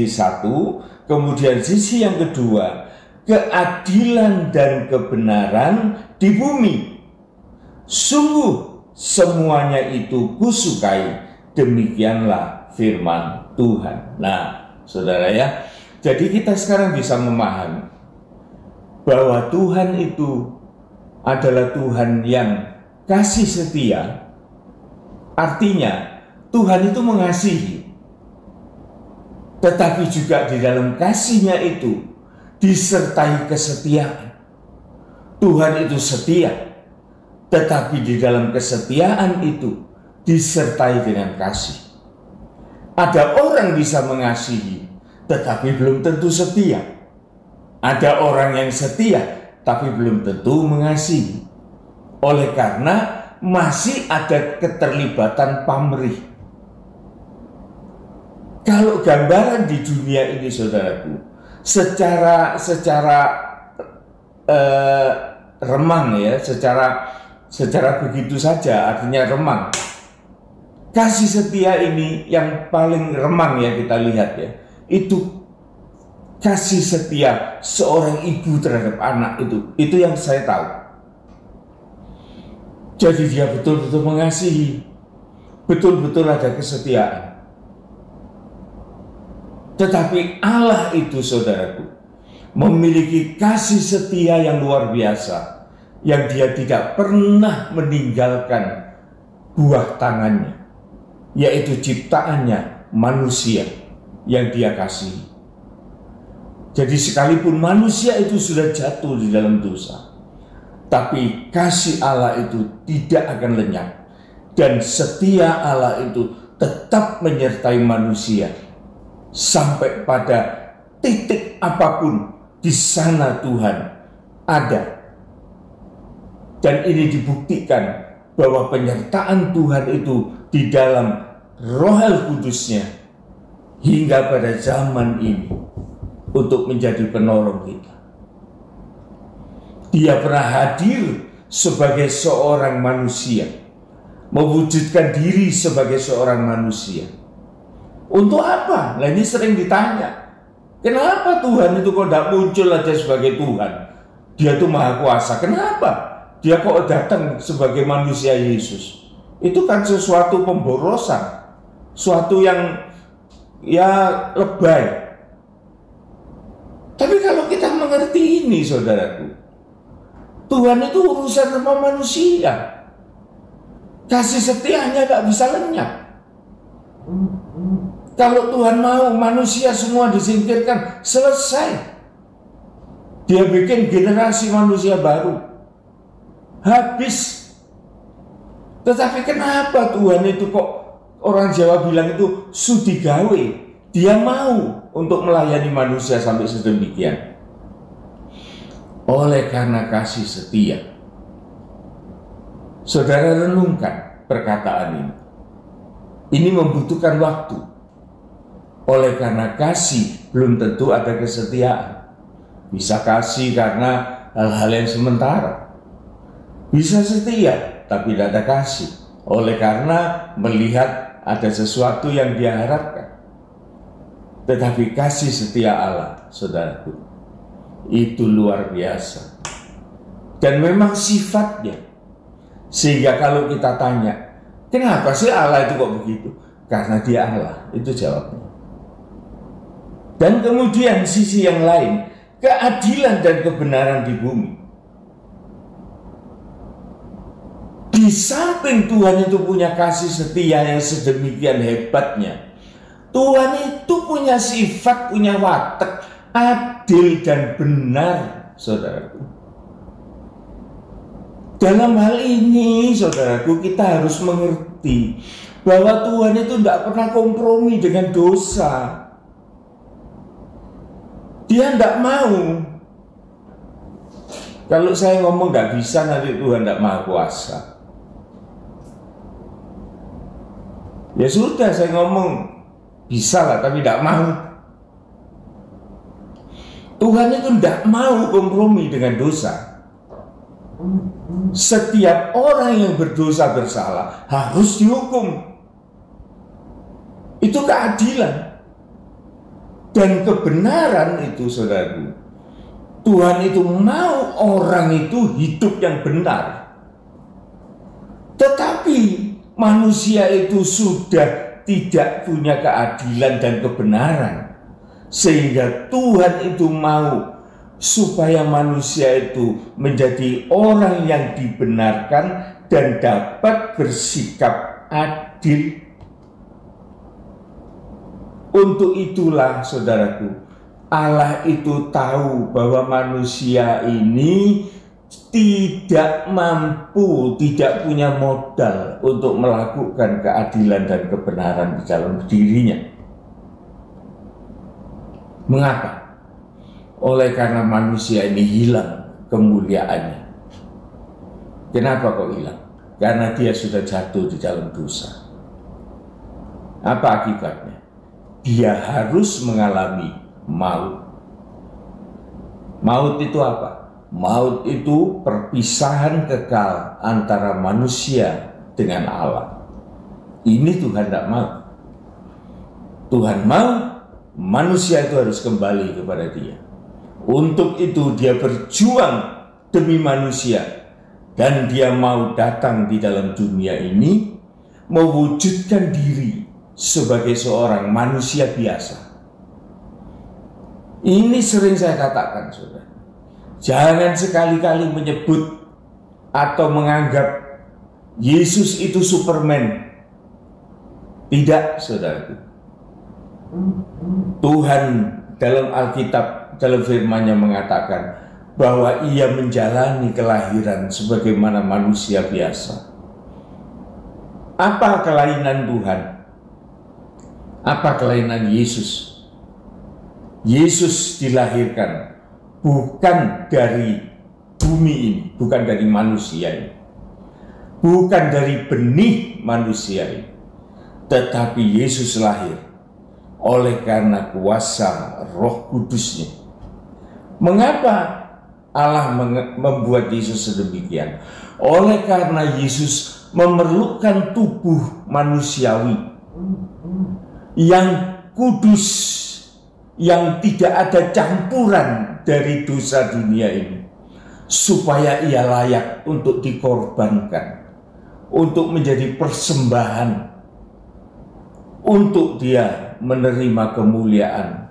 satu. Kemudian sisi yang kedua, keadilan dan kebenaran di bumi. Sungguh semuanya itu kusukai. Demikianlah firman Tuhan. Nah, saudara ya, jadi kita sekarang bisa memahami bahwa Tuhan itu adalah Tuhan yang kasih setia. Artinya Tuhan itu mengasihi, tetapi juga di dalam kasihnya itu disertai kesetiaan. Tuhan itu setia, tetapi di dalam kesetiaan itu disertai dengan kasih. Ada orang bisa mengasihi, tetapi belum tentu setia. Ada orang yang setia, tapi belum tentu mengasihi. Oleh karena masih ada keterlibatan pamrih. Kalau gambaran di dunia ini, saudaraku, secara remang ya, secara begitu saja, artinya remang. Kasih setia ini yang paling remang ya kita lihat ya, itu kasih setia seorang ibu terhadap anak itu yang saya tahu. Jadi dia betul-betul mengasihi, betul-betul ada kesetiaan. Tetapi Allah itu, saudaraku, memiliki kasih setia yang luar biasa, yang dia tidak pernah meninggalkan buah tangannya, yaitu ciptaannya manusia yang dia kasihi. Jadi sekalipun manusia itu sudah jatuh di dalam dosa, tapi kasih Allah itu tidak akan lenyap, dan setia Allah itu tetap menyertai manusia sampai pada titik apapun di sana Tuhan ada. Dan ini dibuktikan bahwa penyertaan Tuhan itu di dalam Roh Kudus-Nya hingga pada zaman ini untuk menjadi penolong kita. Dia pernah hadir sebagai seorang manusia, mewujudkan diri sebagai seorang manusia. Untuk apa? Nah ini sering ditanya. Kenapa Tuhan itu kok tidak muncul aja sebagai Tuhan? Dia itu maha kuasa. Kenapa? Dia kok datang sebagai manusia Yesus? Itu kan sesuatu pemborosan. Suatu yang ya lebay. Tapi kalau kita mengerti ini, saudaraku, Tuhan itu urusan sama manusia. Kasih setianya gak bisa lenyap. Kalau Tuhan mau manusia semua disingkirkan, selesai. Dia bikin generasi manusia baru, habis. Tetapi kenapa Tuhan itu kok, orang Jawa bilang itu sudigawe, dia mau untuk melayani manusia sampai sedemikian. Oleh karena kasih setia. Saudara renungkan perkataan ini. Ini membutuhkan waktu. Oleh karena kasih belum tentu ada kesetiaan. Bisa kasih karena hal-hal yang sementara. Bisa setia tapi tidak ada kasih. Oleh karena melihat ada sesuatu yang dia harapkan. Tetapi kasih setia Allah, saudaraku, itu luar biasa. Dan memang sifatnya. Sehingga kalau kita tanya, kenapa sih Allah itu kok begitu? Karena dia Allah, itu jawabnya. Dan kemudian sisi yang lain, keadilan dan kebenaran di bumi. Di samping Tuhan itu punya kasih setia yang sedemikian hebatnya, Tuhan itu punya sifat, punya watak adil dan benar, saudaraku. Dalam hal ini, saudaraku, kita harus mengerti bahwa Tuhan itu tidak pernah kompromi dengan dosa. Dia tidak mau. Kalau saya ngomong tidak bisa, nanti Tuhan tidak maha kuasa. Ya sudah, saya ngomong bisa lah, tapi tidak mau. Tuhan itu tidak mau kompromi dengan dosa. Setiap orang yang berdosa bersalah harus dihukum. Itu keadilan. Dan kebenaran itu, saudaraku, Tuhan itu mau orang itu hidup yang benar. Tetapi manusia itu sudah tidak punya keadilan dan kebenaran, sehingga Tuhan itu mau supaya manusia itu menjadi orang yang dibenarkan dan dapat bersikap adil. Untuk itulah, saudaraku, Allah itu tahu bahwa manusia ini tidak mampu, tidak punya modal untuk melakukan keadilan dan kebenaran di dalam dirinya. Mengapa? Oleh karena manusia ini hilang kemuliaannya. Kenapa kok hilang? Karena dia sudah jatuh di dalam dosa. Apa akibatnya? Dia harus mengalami maut. Maut itu apa? Maut itu perpisahan kekal antara manusia dengan Allah. Ini Tuhan tidak mau. Tuhan mau manusia itu harus kembali kepada Dia. Untuk itu Dia berjuang demi manusia, dan Dia mau datang di dalam dunia ini mewujudkan diri sebagai seorang manusia biasa. Ini sering saya katakan, saudara. Jangan sekali-kali menyebut atau menganggap Yesus itu Superman. Tidak, saudaraku. Tuhan dalam Alkitab, dalam firman-Nya mengatakan bahwa Ia menjalani kelahiran sebagaimana manusia biasa. Apa kelainan Tuhan? Apa kelainan Yesus? Yesus dilahirkan bukan dari bumi ini, bukan dari manusia ini, bukan dari benih manusia ini, tetapi Yesus lahir oleh karena kuasa Roh Kudus-Nya. Mengapa Allah membuat Yesus sedemikian? Oleh karena Yesus memerlukan tubuh manusiawi yang kudus, yang tidak ada campuran dari dosa dunia ini, supaya Ia layak untuk dikorbankan, untuk menjadi persembahan, untuk Dia menerima kemuliaan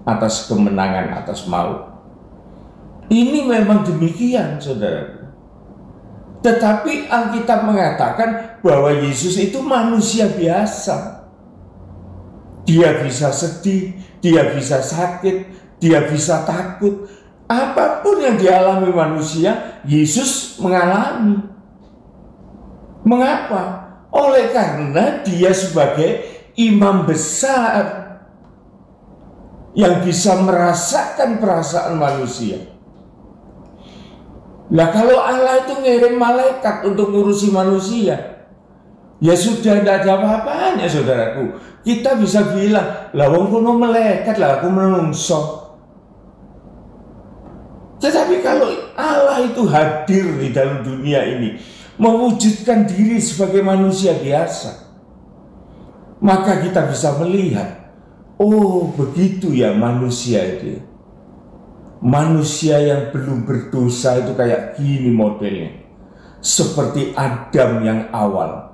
atas kemenangan atas maut. Ini memang demikian, saudara. Tetapi Alkitab mengatakan bahwa Yesus itu manusia biasa. Dia bisa sedih, dia bisa sakit, dia bisa takut. Apapun yang dialami manusia, Yesus mengalami. Mengapa? Oleh karena Dia sebagai imam besar yang bisa merasakan perasaan manusia. Nah, kalau Allah itu ngirim malaikat untuk ngurusi manusia, ya sudah tidak ada apa-apanya, saudaraku. Kita bisa bilang, lah wong kuno malaikat, lah aku menungso. Tetapi kalau Allah itu hadir di dalam dunia ini, mewujudkan diri sebagai manusia biasa, maka kita bisa melihat, oh begitu ya manusia itu. Manusia yang belum berdosa itu kayak gini modelnya, seperti Adam yang awal,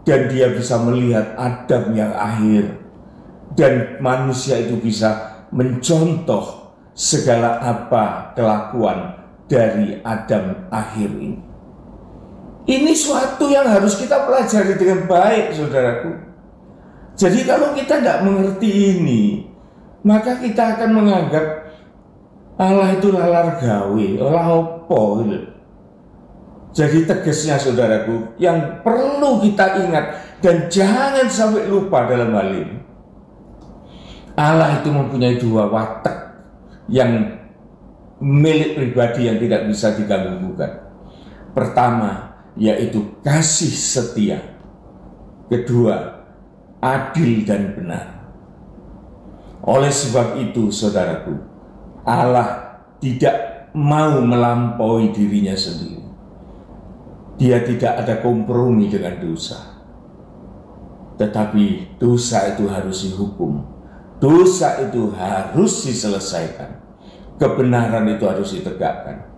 dan dia bisa melihat Adam yang akhir, dan manusia itu bisa mencontoh segala apa kelakuan dari Adam akhir ini. Ini suatu yang harus kita pelajari dengan baik, saudaraku. Jadi kalau kita tidak mengerti ini, maka kita akan menganggap Allah itu lalar gawe, olah opo gitu. Jadi tegasnya, saudaraku, yang perlu kita ingat dan jangan sampai lupa dalam hal ini, Allah itu mempunyai dua watak yang milik pribadi yang tidak bisa diganggu-gugat. Pertama, yaitu kasih setia. Kedua, adil dan benar. Oleh sebab itu, saudaraku, Allah tidak mau melampaui dirinya sendiri. Dia tidak ada kompromi dengan dosa. Tetapi dosa itu harus dihukum. Dosa itu harus diselesaikan. Kebenaran itu harus ditegakkan.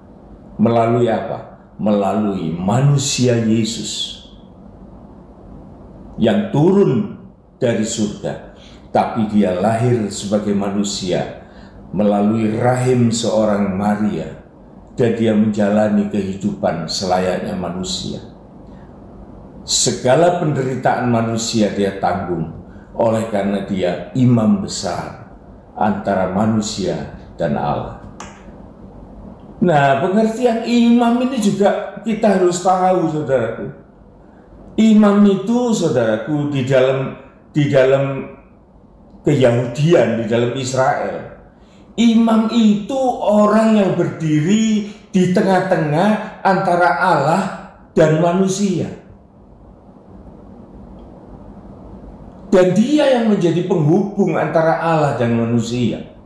Melalui apa? Melalui manusia Yesus yang turun dari surga, tapi Dia lahir sebagai manusia melalui rahim seorang Maria, dan Dia menjalani kehidupan selayaknya manusia. Segala penderitaan manusia Dia tanggung, oleh karena Dia imam besar antara manusia dan Allah. Nah, pengertian imam ini juga kita harus tahu, saudaraku. Imam itu, saudaraku, di dalam Keyahudian, di dalam Israel, imam itu orang yang berdiri di tengah-tengah antara Allah dan manusia. Dan dia yang menjadi penghubung antara Allah dan manusia.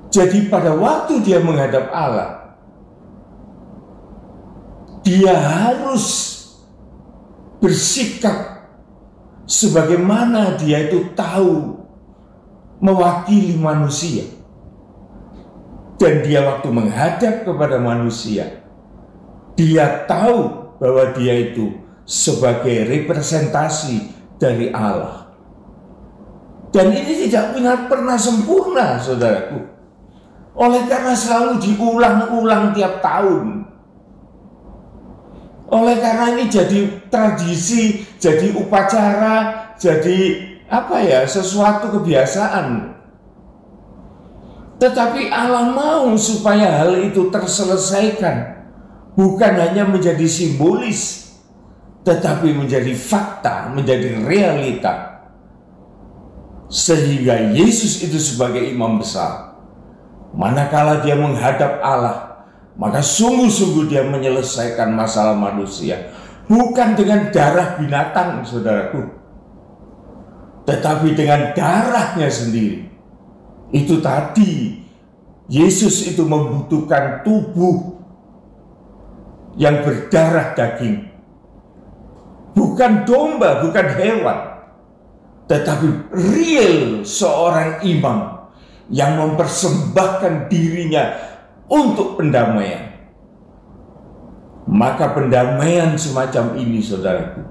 Jadi pada waktu dia menghadap Allah, dia harus bersikap sebagaimana dia itu tahu mewakili manusia. Dan dia waktu menghadap kepada manusia, dia tahu bahwa dia itu sebagai representasi dari Allah. Dan ini tidak pernah sempurna, saudaraku. Oleh karena selalu diulang-ulang tiap tahun. Oleh karena ini jadi tradisi, jadi upacara, jadi sesuatu kebiasaan. Tetapi Allah mau supaya hal itu terselesaikan, bukan hanya menjadi simbolis, tetapi menjadi fakta, menjadi realita. Sehingga Yesus itu sebagai imam besar, manakala dia menghadap Allah, maka sungguh-sungguh dia menyelesaikan masalah manusia. Bukan dengan darah binatang, saudaraku, tetapi dengan darahnya sendiri. Itu tadi, Yesus itu membutuhkan tubuh yang berdarah daging. Bukan domba, bukan hewan, tetapi real seorang imam yang mempersembahkan dirinya untuk pendamaian. Maka pendamaian semacam ini, saudaraku,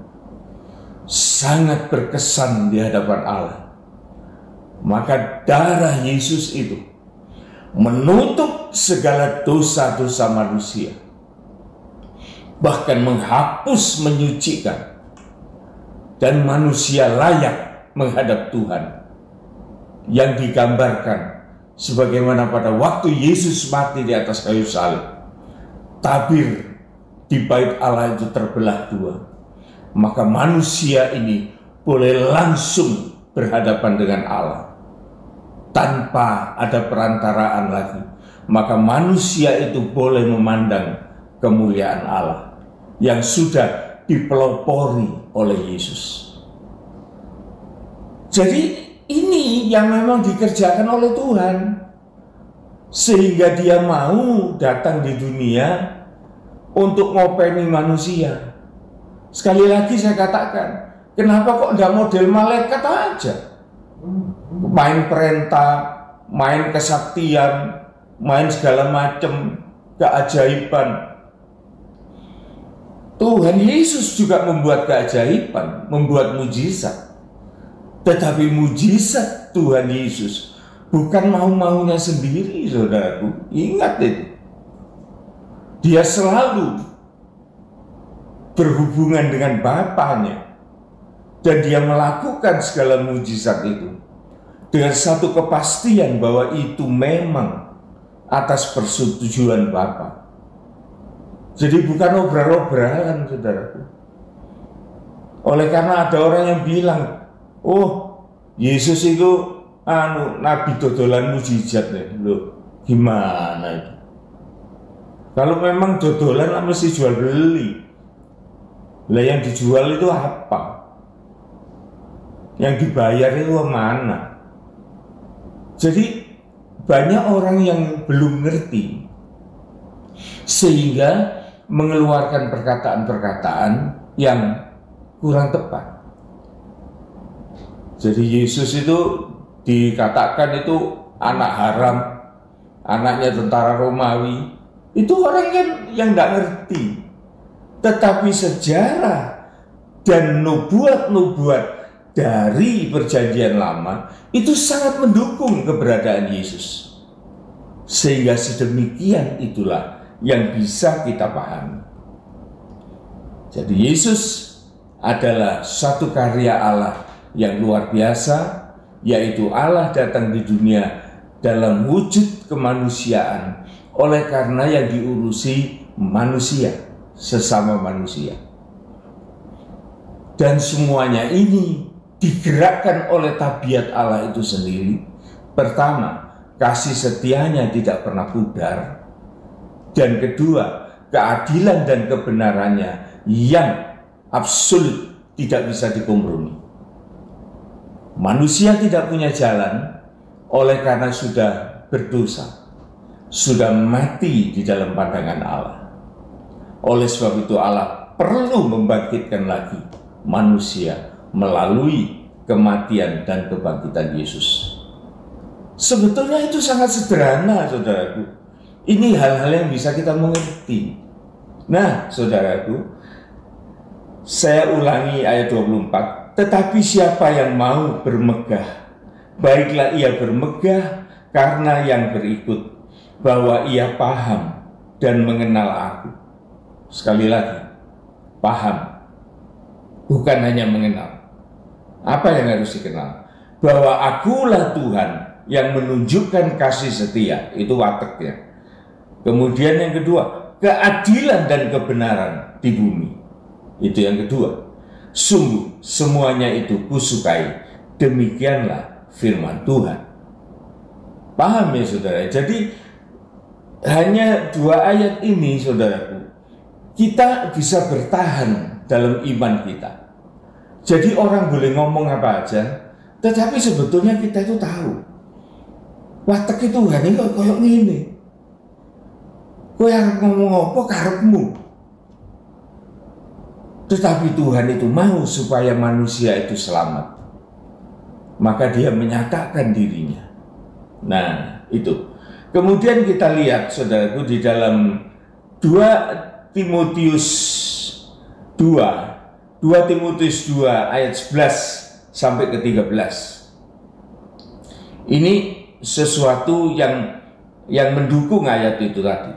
sangat berkesan di hadapan Allah. Maka darah Yesus itu menutup segala dosa-dosa manusia, bahkan menghapus, menyucikan, dan manusia layak menghadap Tuhan, yang digambarkan sebagaimana pada waktu Yesus mati di atas kayu salib. Tabir di bait Allah itu terbelah dua, maka manusia ini boleh langsung berhadapan dengan Allah tanpa ada perantaraan lagi. Maka manusia itu boleh memandang kemuliaan Allah yang sudah dipelopori oleh Yesus. Jadi ini yang memang dikerjakan oleh Tuhan, sehingga dia mau datang di dunia untuk ngopeni manusia. Sekali lagi saya katakan, kenapa kok enggak model malaikat aja? Main perintah, main kesaktian, main segala macam keajaiban. Tuhan Yesus juga membuat keajaiban, membuat mujizat. Tetapi mujizat Tuhan Yesus bukan mau-maunya sendiri, saudaraku. Ingat itu. Dia selalu berhubungan dengan Bapanya. Dan dia melakukan segala mujizat itu dengan satu kepastian bahwa itu memang atas persetujuan Bapa. Jadi bukan obral-obralan, saudaraku. Oleh karena ada orang yang bilang, oh, Yesus itu nabi dodolan mujizat nih. Loh, gimana itu? Kalau memang dodolan mesti jual beli. Lah yang dijual itu apa? Yang dibayar itu mana? Jadi banyak orang yang belum ngerti, sehingga mengeluarkan perkataan-perkataan yang kurang tepat. Jadi Yesus itu dikatakan itu anak haram, anaknya tentara Romawi. Itu orang yang nggak ngerti. Tetapi sejarah dan nubuat-nubuat dari perjanjian lama itu sangat mendukung keberadaan Yesus. Sehingga sedemikian itulah yang bisa kita pahami. Jadi Yesus adalah satu karya Allah yang luar biasa, yaitu Allah datang di dunia dalam wujud kemanusiaan oleh karena yang diurusi manusia, sesama manusia. Dan semuanya ini digerakkan oleh tabiat Allah itu sendiri. Pertama, kasih setianya tidak pernah pudar. Dan kedua, keadilan dan kebenarannya yang absolut tidak bisa dikompromi. Manusia tidak punya jalan oleh karena sudah berdosa, sudah mati di dalam pandangan Allah. Oleh sebab itu Allah perlu membangkitkan lagi manusia melalui kematian dan kebangkitan Yesus. Sebetulnya itu sangat sederhana, saudaraku. Ini hal-hal yang bisa kita mengerti. Nah, saudaraku, saya ulangi ayat 24. Tetapi siapa yang mau bermegah, baiklah ia bermegah karena yang berikut, bahwa ia paham dan mengenal aku. Sekali lagi, paham, bukan hanya mengenal. Apa yang harus dikenal? Bahwa akulah Tuhan yang menunjukkan kasih setia, itu wateknya. Kemudian yang kedua, keadilan dan kebenaran di bumi, itu yang kedua. Sungguh semuanya itu kusukai, demikianlah firman Tuhan. Paham ya saudara? Jadi hanya 2 ayat ini saudaraku, kita bisa bertahan dalam iman kita. Jadi orang boleh ngomong apa aja, tetapi sebetulnya kita itu tahu watak Tuhan ini kok koyok ngene. Kowe arep ngomong apa karepmu. Tetapi Tuhan itu mau supaya manusia itu selamat. Maka dia menyatakan dirinya. Nah, itu. Kemudian kita lihat saudaraku di dalam 2 Timotius 2 ayat 11 sampai ke 13. Ini sesuatu yang mendukung ayat itu tadi.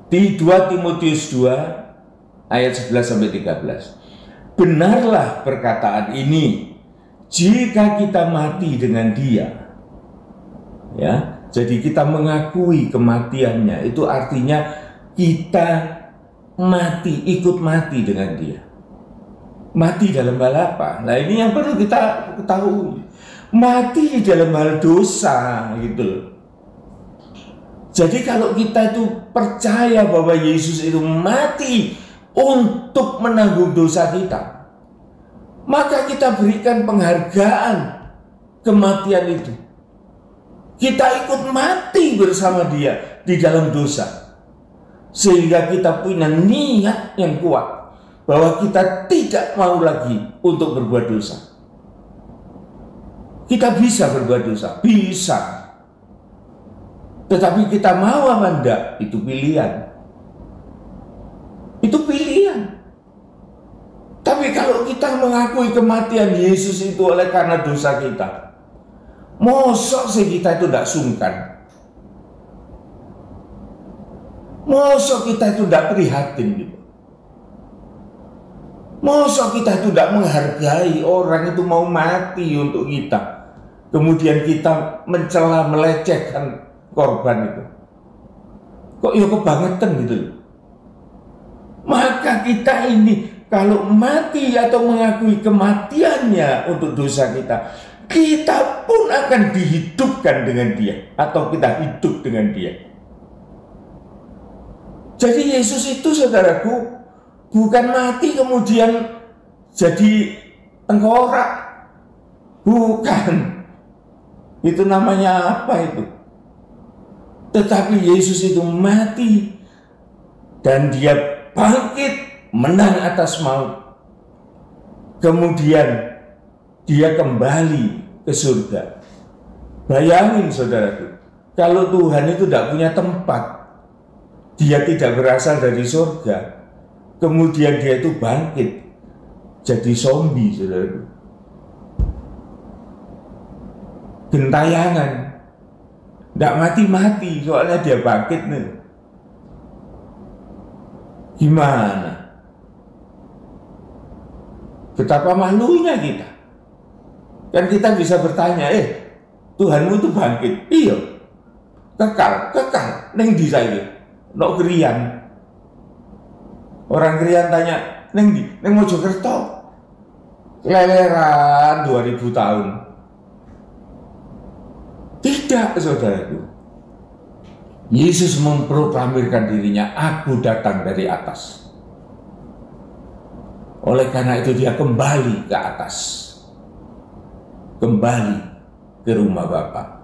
Di 2 Timotius 2 ayat 11 sampai 13. Benarlah perkataan ini, jika kita mati dengan Dia. Ya, jadi kita mengakui kematiannya, itu artinya kita mati, ikut mati dengan Dia. Mati dalam hal apa? Nah, ini yang perlu kita ketahui. Mati dalam hal dosa, gitu loh. Jadi kalau kita itu percaya bahwa Yesus itu mati untuk menanggung dosa kita, maka kita berikan penghargaan kematian itu. Kita ikut mati bersama Dia di dalam dosa, sehingga kita punya niat yang kuat bahwa kita tidak mau lagi untuk berbuat dosa. Kita bisa berbuat dosa, bisa. Tetapi kita mau apa enggak, itu pilihan. Itu pilihan. Tapi kalau kita mengakui kematian Yesus itu oleh karena dosa kita, mosok sih kita itu tidak sungkan. Mosok kita itu tidak prihatin gitu. Mosok kita itu tidak menghargai orang itu mau mati untuk kita. Kemudian kita mencela, melecehkan korban itu. Kok ya kebangetan gitu. Maka kita ini kalau mati atau mengakui kematiannya untuk dosa kita, kita pun akan dihidupkan dengan Dia, atau kita hidup dengan Dia. Jadi Yesus itu saudaraku bukan mati kemudian jadi tengkorak. Bukan. Itu namanya apa itu? Tetapi Yesus itu mati dan Dia bangkit, menang atas maut. Kemudian Dia kembali ke surga. Bayangin saudaraku, kalau Tuhan itu tidak punya tempat, Dia tidak berasal dari surga, kemudian Dia itu bangkit jadi zombie saudaraku. Gentayangan. Tidak mati-mati, soalnya Dia bangkit nih. Gimana? Betapa malunya kita. Dan kita bisa bertanya, Tuhanmu itu bangkit? Iya. Kekal. Neng di saya, nok Krian. Orang Krian tanya, neng di, neng Mojokerto. Leleran 2000 tahun. Tidak, saudaraku. Yesus memproklamirkan dirinya, aku datang dari atas. Oleh karena itu dia kembali ke atas. Kembali ke rumah Bapa.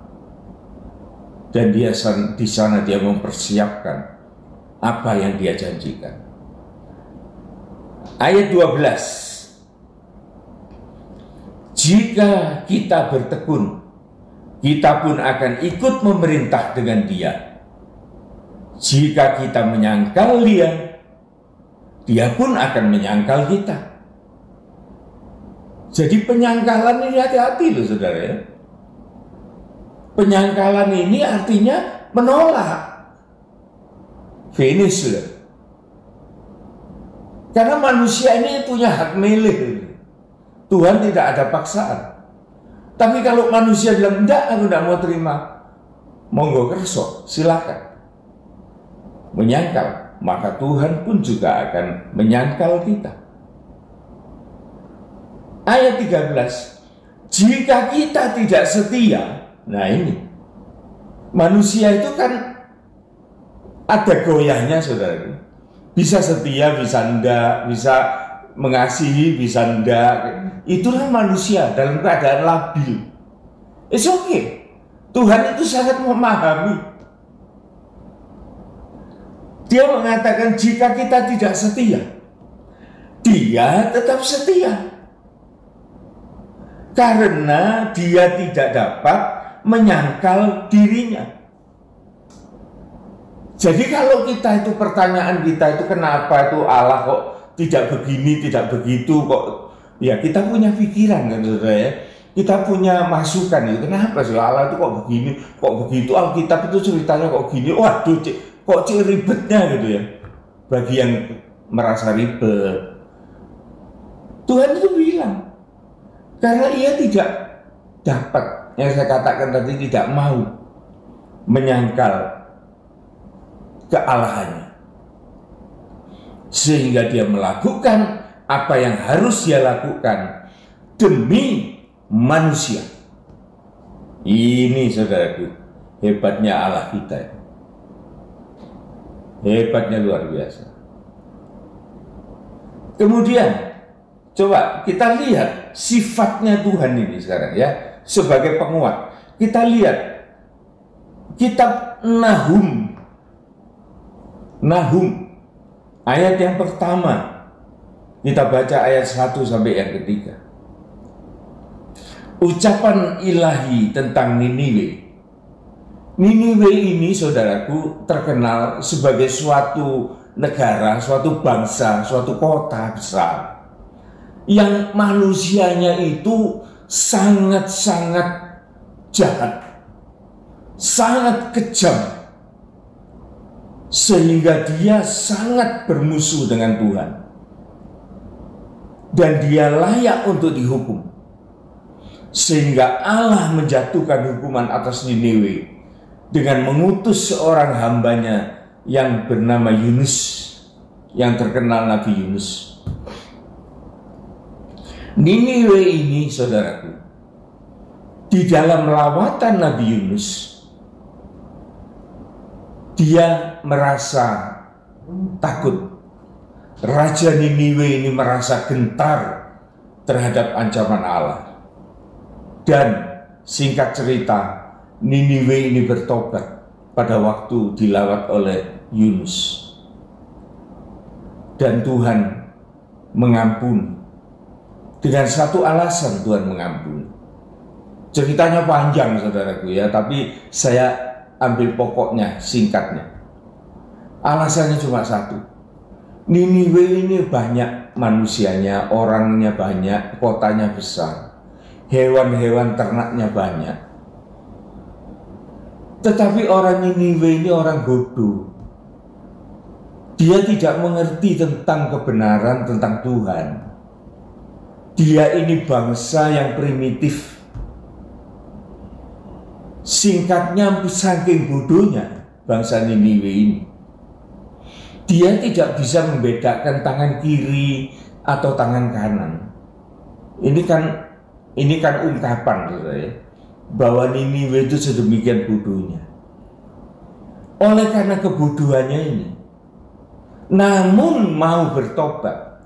Dan dia di sana dia mempersiapkan apa yang dia janjikan. Ayat 12. Jika kita bertekun, kita pun akan ikut memerintah dengan dia. Jika kita menyangkal dia, dia pun akan menyangkal kita. Jadi penyangkalan ini hati-hati loh saudara ya. Penyangkalan ini artinya menolak. Finish sudah. Karena manusia ini punya hak milih. Tuhan tidak ada paksaan. Tapi kalau manusia bilang, enggak, aku tidak mau terima, monggo kerso, silakan. Menyangkal, maka Tuhan pun juga akan menyangkal kita. Ayat 13, jika kita tidak setia, nah ini, manusia itu kan ada goyahnya saudara. Bisa setia, bisa enggak, bisa mengasihi, bisa enggak. Itulah manusia dalam keadaan labil. It's okay. Tuhan itu sangat memahami. Dia mengatakan jika kita tidak setia, dia tetap setia. Karena dia tidak dapat menyangkal dirinya. Jadi kalau kita itu pertanyaan kita itu kenapa itu Allah kok tidak begini, tidak begitu kok, ya kita punya pikiran kan saudara ya. Kita punya masukan itu kenapa sih Allah itu kok begini, kok begitu, Alkitab itu ceritanya kok gini, waduh kok ribetnya gitu ya. Bagi yang merasa ribet, Tuhan itu bilang karena ia tidak dapat, yang saya katakan tadi, tidak mau menyangkal kealahannya, sehingga dia melakukan apa yang harus dia lakukan demi manusia. Ini saudaraku, hebatnya Allah kita. Hebatnya luar biasa. Kemudian coba kita lihat sifatnya Tuhan ini sekarang ya, sebagai penguat. Kita lihat kitab Nahum ayat yang pertama. Kita baca ayat 1 sampai yang ketiga. Ucapan ilahi tentang Niniwe. Niniwe ini saudaraku terkenal sebagai suatu negara, suatu bangsa, suatu kota besar yang manusianya itu sangat-sangat jahat, sangat kejam, sehingga dia sangat bermusuh dengan Tuhan dan dia layak untuk dihukum, sehingga Allah menjatuhkan hukuman atas Niniwe dengan mengutus seorang hambanya yang bernama Yunus, yang terkenal Nabi Yunus. Niniwe ini saudaraku, di dalam lawatan Nabi Yunus, dia merasa takut. Raja Niniwe ini merasa gentar terhadap ancaman Allah. Dan singkat cerita, Niniwe ini bertobat pada waktu dilawat oleh Yunus. Dan Tuhan mengampuni. Dengan satu alasan Tuhan mengampuni. Ceritanya panjang saudaraku ya, tapi saya ambil pokoknya, singkatnya. Alasannya cuma satu. Niniwe ini banyak manusianya, orangnya banyak, kotanya besar, hewan-hewan ternaknya banyak. Tetapi orang Niniwe ini orang bodoh. Dia tidak mengerti tentang kebenaran, tentang Tuhan. Dia ini bangsa yang primitif, Singkatnya, saking bodohnya bangsa Niniwe ini. Dia tidak bisa membedakan tangan kiri atau tangan kanan. Ini kan ungkapan, saudara ya, bahwa Niniwe itu sedemikian bodohnya. Oleh karena kebodohannya ini, namun mau bertobat,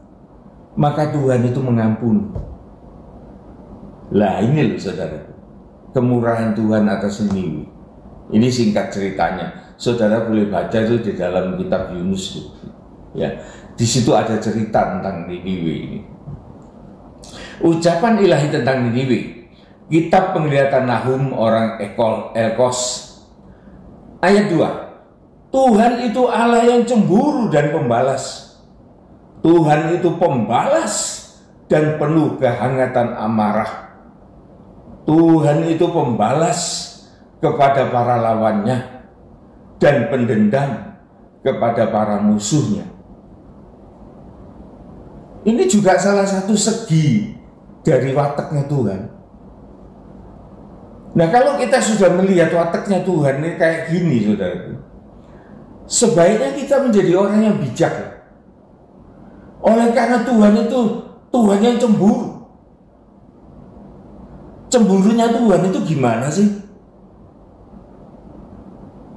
maka Tuhan itu mengampuni. Lah ini loh saudara, kemurahan Tuhan atas Niniwe. Ini singkat ceritanya. Saudara boleh baca itu di dalam kitab Yunus. Ya, di situ ada cerita tentang Niniwe ini. Ucapan ilahi tentang Niniwe. Kitab Penglihatan Nahum orang Elkos. Ayat 2. Tuhan itu Allah yang cemburu dan pembalas. Tuhan itu pembalas dan penuh kehangatan amarah. Tuhan itu pembalas kepada para lawannya dan pendendam kepada para musuhnya. Ini juga salah satu segi dari wataknya Tuhan. Nah, kalau kita sudah melihat wataknya Tuhan ini kayak gini, saudara, sebaiknya kita menjadi orang yang bijak. Oleh karena Tuhan itu Tuhan yang cemburu. Cemburunya Tuhan itu gimana sih?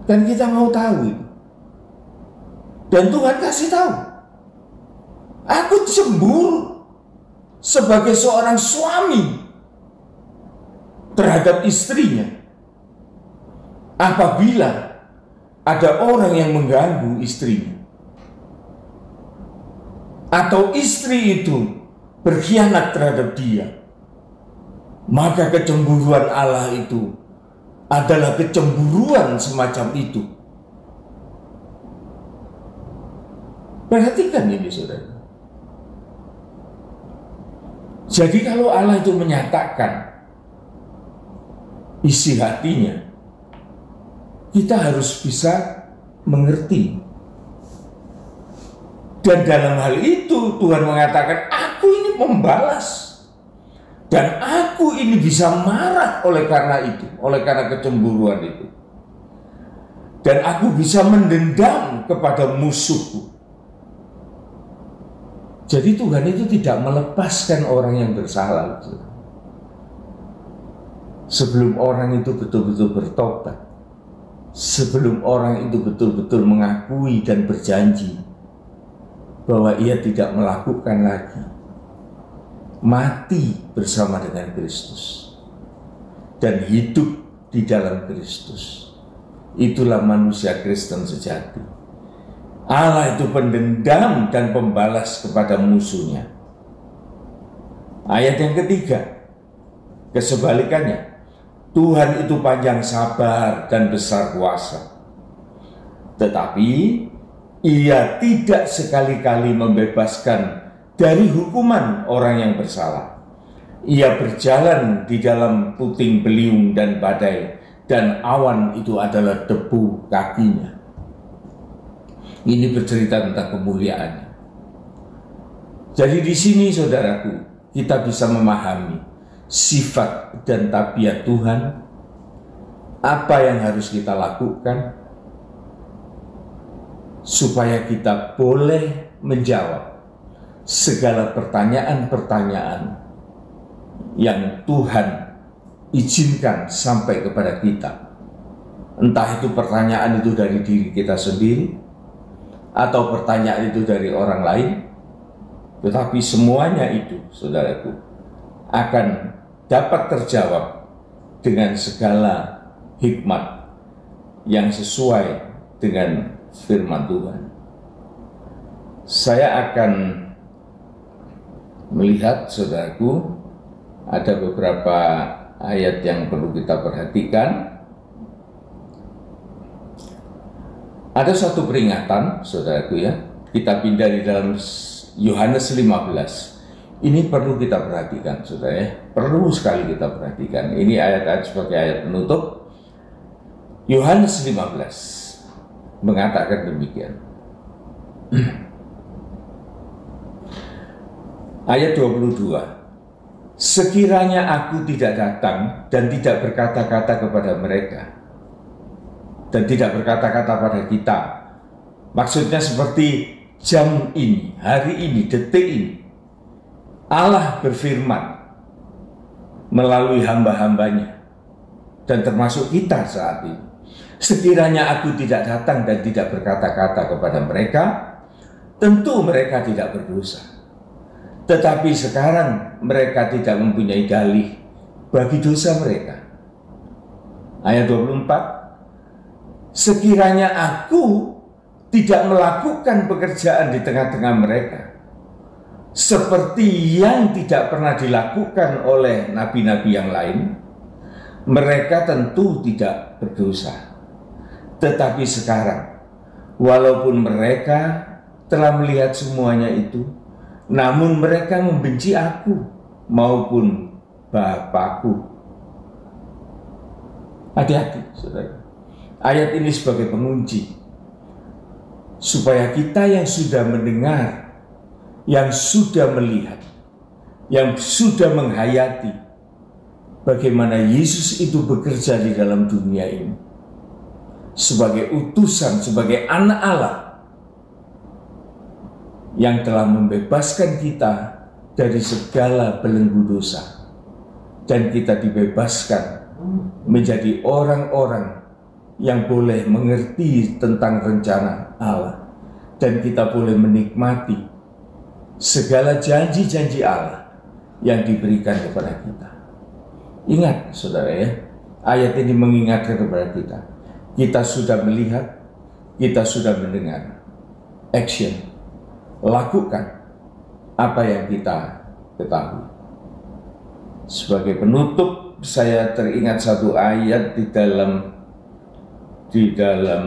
Dan kita mau tahu. Dan Tuhan kasih tahu. Aku cemburu sebagai seorang suami terhadap istrinya apabila ada orang yang mengganggu istrinya, atau istri itu berkhianat terhadap dia. Maka kecemburuan Allah itu adalah kecemburuan semacam itu. Perhatikan ini, saudara. Jadi kalau Allah itu menyatakan isi hatinya, kita harus bisa mengerti. Dan dalam hal itu Tuhan mengatakan, aku ini membalas. Dan aku ini bisa marah oleh karena itu, oleh karena kecemburuan itu. Dan aku bisa mendendam kepada musuhku. Jadi Tuhan itu tidak melepaskan orang yang bersalah. Sebelum orang itu betul-betul bertobat, sebelum orang itu betul-betul mengakui dan berjanji bahwa ia tidak melakukan lagi, mati bersama dengan Kristus dan hidup di dalam Kristus. Itulah manusia Kristen sejati. Allah itu pendendam dan pembalas kepada musuhnya. Ayat yang ketiga, kesebalikannya, Tuhan itu panjang sabar dan besar kuasa, tetapi ia tidak sekali-kali membebaskan dari hukuman orang yang bersalah. Ia berjalan di dalam puting beliung dan badai, dan awan itu adalah debu kakinya. Ini bercerita tentang kemuliaannya. Jadi di sini, saudaraku, kita bisa memahami sifat dan tabiat Tuhan, apa yang harus kita lakukan supaya kita boleh menjawab segala pertanyaan-pertanyaan yang Tuhan izinkan sampai kepada kita. Entah itu pertanyaan itu dari diri kita sendiri atau pertanyaan itu dari orang lain, tetapi semuanya itu, saudaraku, akan dapat terjawab dengan segala hikmat yang sesuai dengan firman Tuhan. Saya akan melihat, saudaraku, ada beberapa ayat yang perlu kita perhatikan. Ada suatu peringatan, saudaraku ya. Kita pindah di dalam Yohanes 15. Ini perlu kita perhatikan, saudara ya. Perlu sekali kita perhatikan. Ini ayat-ayat sebagai ayat penutup. Yohanes 15 mengatakan demikian. Ayat 22. sekiranya aku tidak datang dan tidak berkata-kata kepada mereka, dan tidak berkata-kata pada kita, maksudnya seperti jam ini, hari ini, detik ini, Allah berfirman melalui hamba-hambanya, dan termasuk kita saat ini. Sekiranya aku tidak datang dan tidak berkata-kata kepada mereka, tentu mereka tidak berdosa. Tetapi sekarang mereka tidak mempunyai dalih bagi dosa mereka. Ayat 24, sekiranya aku tidak melakukan pekerjaan di tengah-tengah mereka, seperti yang tidak pernah dilakukan oleh nabi-nabi yang lain, mereka tentu tidak berdosa. Tetapi sekarang, walaupun mereka telah melihat semuanya itu, namun mereka membenci aku maupun Bapakku. Hati-hati, saudara. Ayat ini sebagai pengunci, supaya kita yang sudah mendengar, yang sudah melihat, yang sudah menghayati bagaimana Yesus itu bekerja di dalam dunia ini sebagai utusan, sebagai anak Allah yang telah membebaskan kita dari segala belenggu dosa, dan kita dibebaskan menjadi orang-orang yang boleh mengerti tentang rencana Allah, dan kita boleh menikmati segala janji-janji Allah yang diberikan kepada kita. Ingat, saudara ya, ayat ini mengingatkan kepada kita. Kita sudah melihat, kita sudah mendengar. Action, lakukan apa yang kita ketahui. Sebagai penutup, saya teringat satu ayat di dalam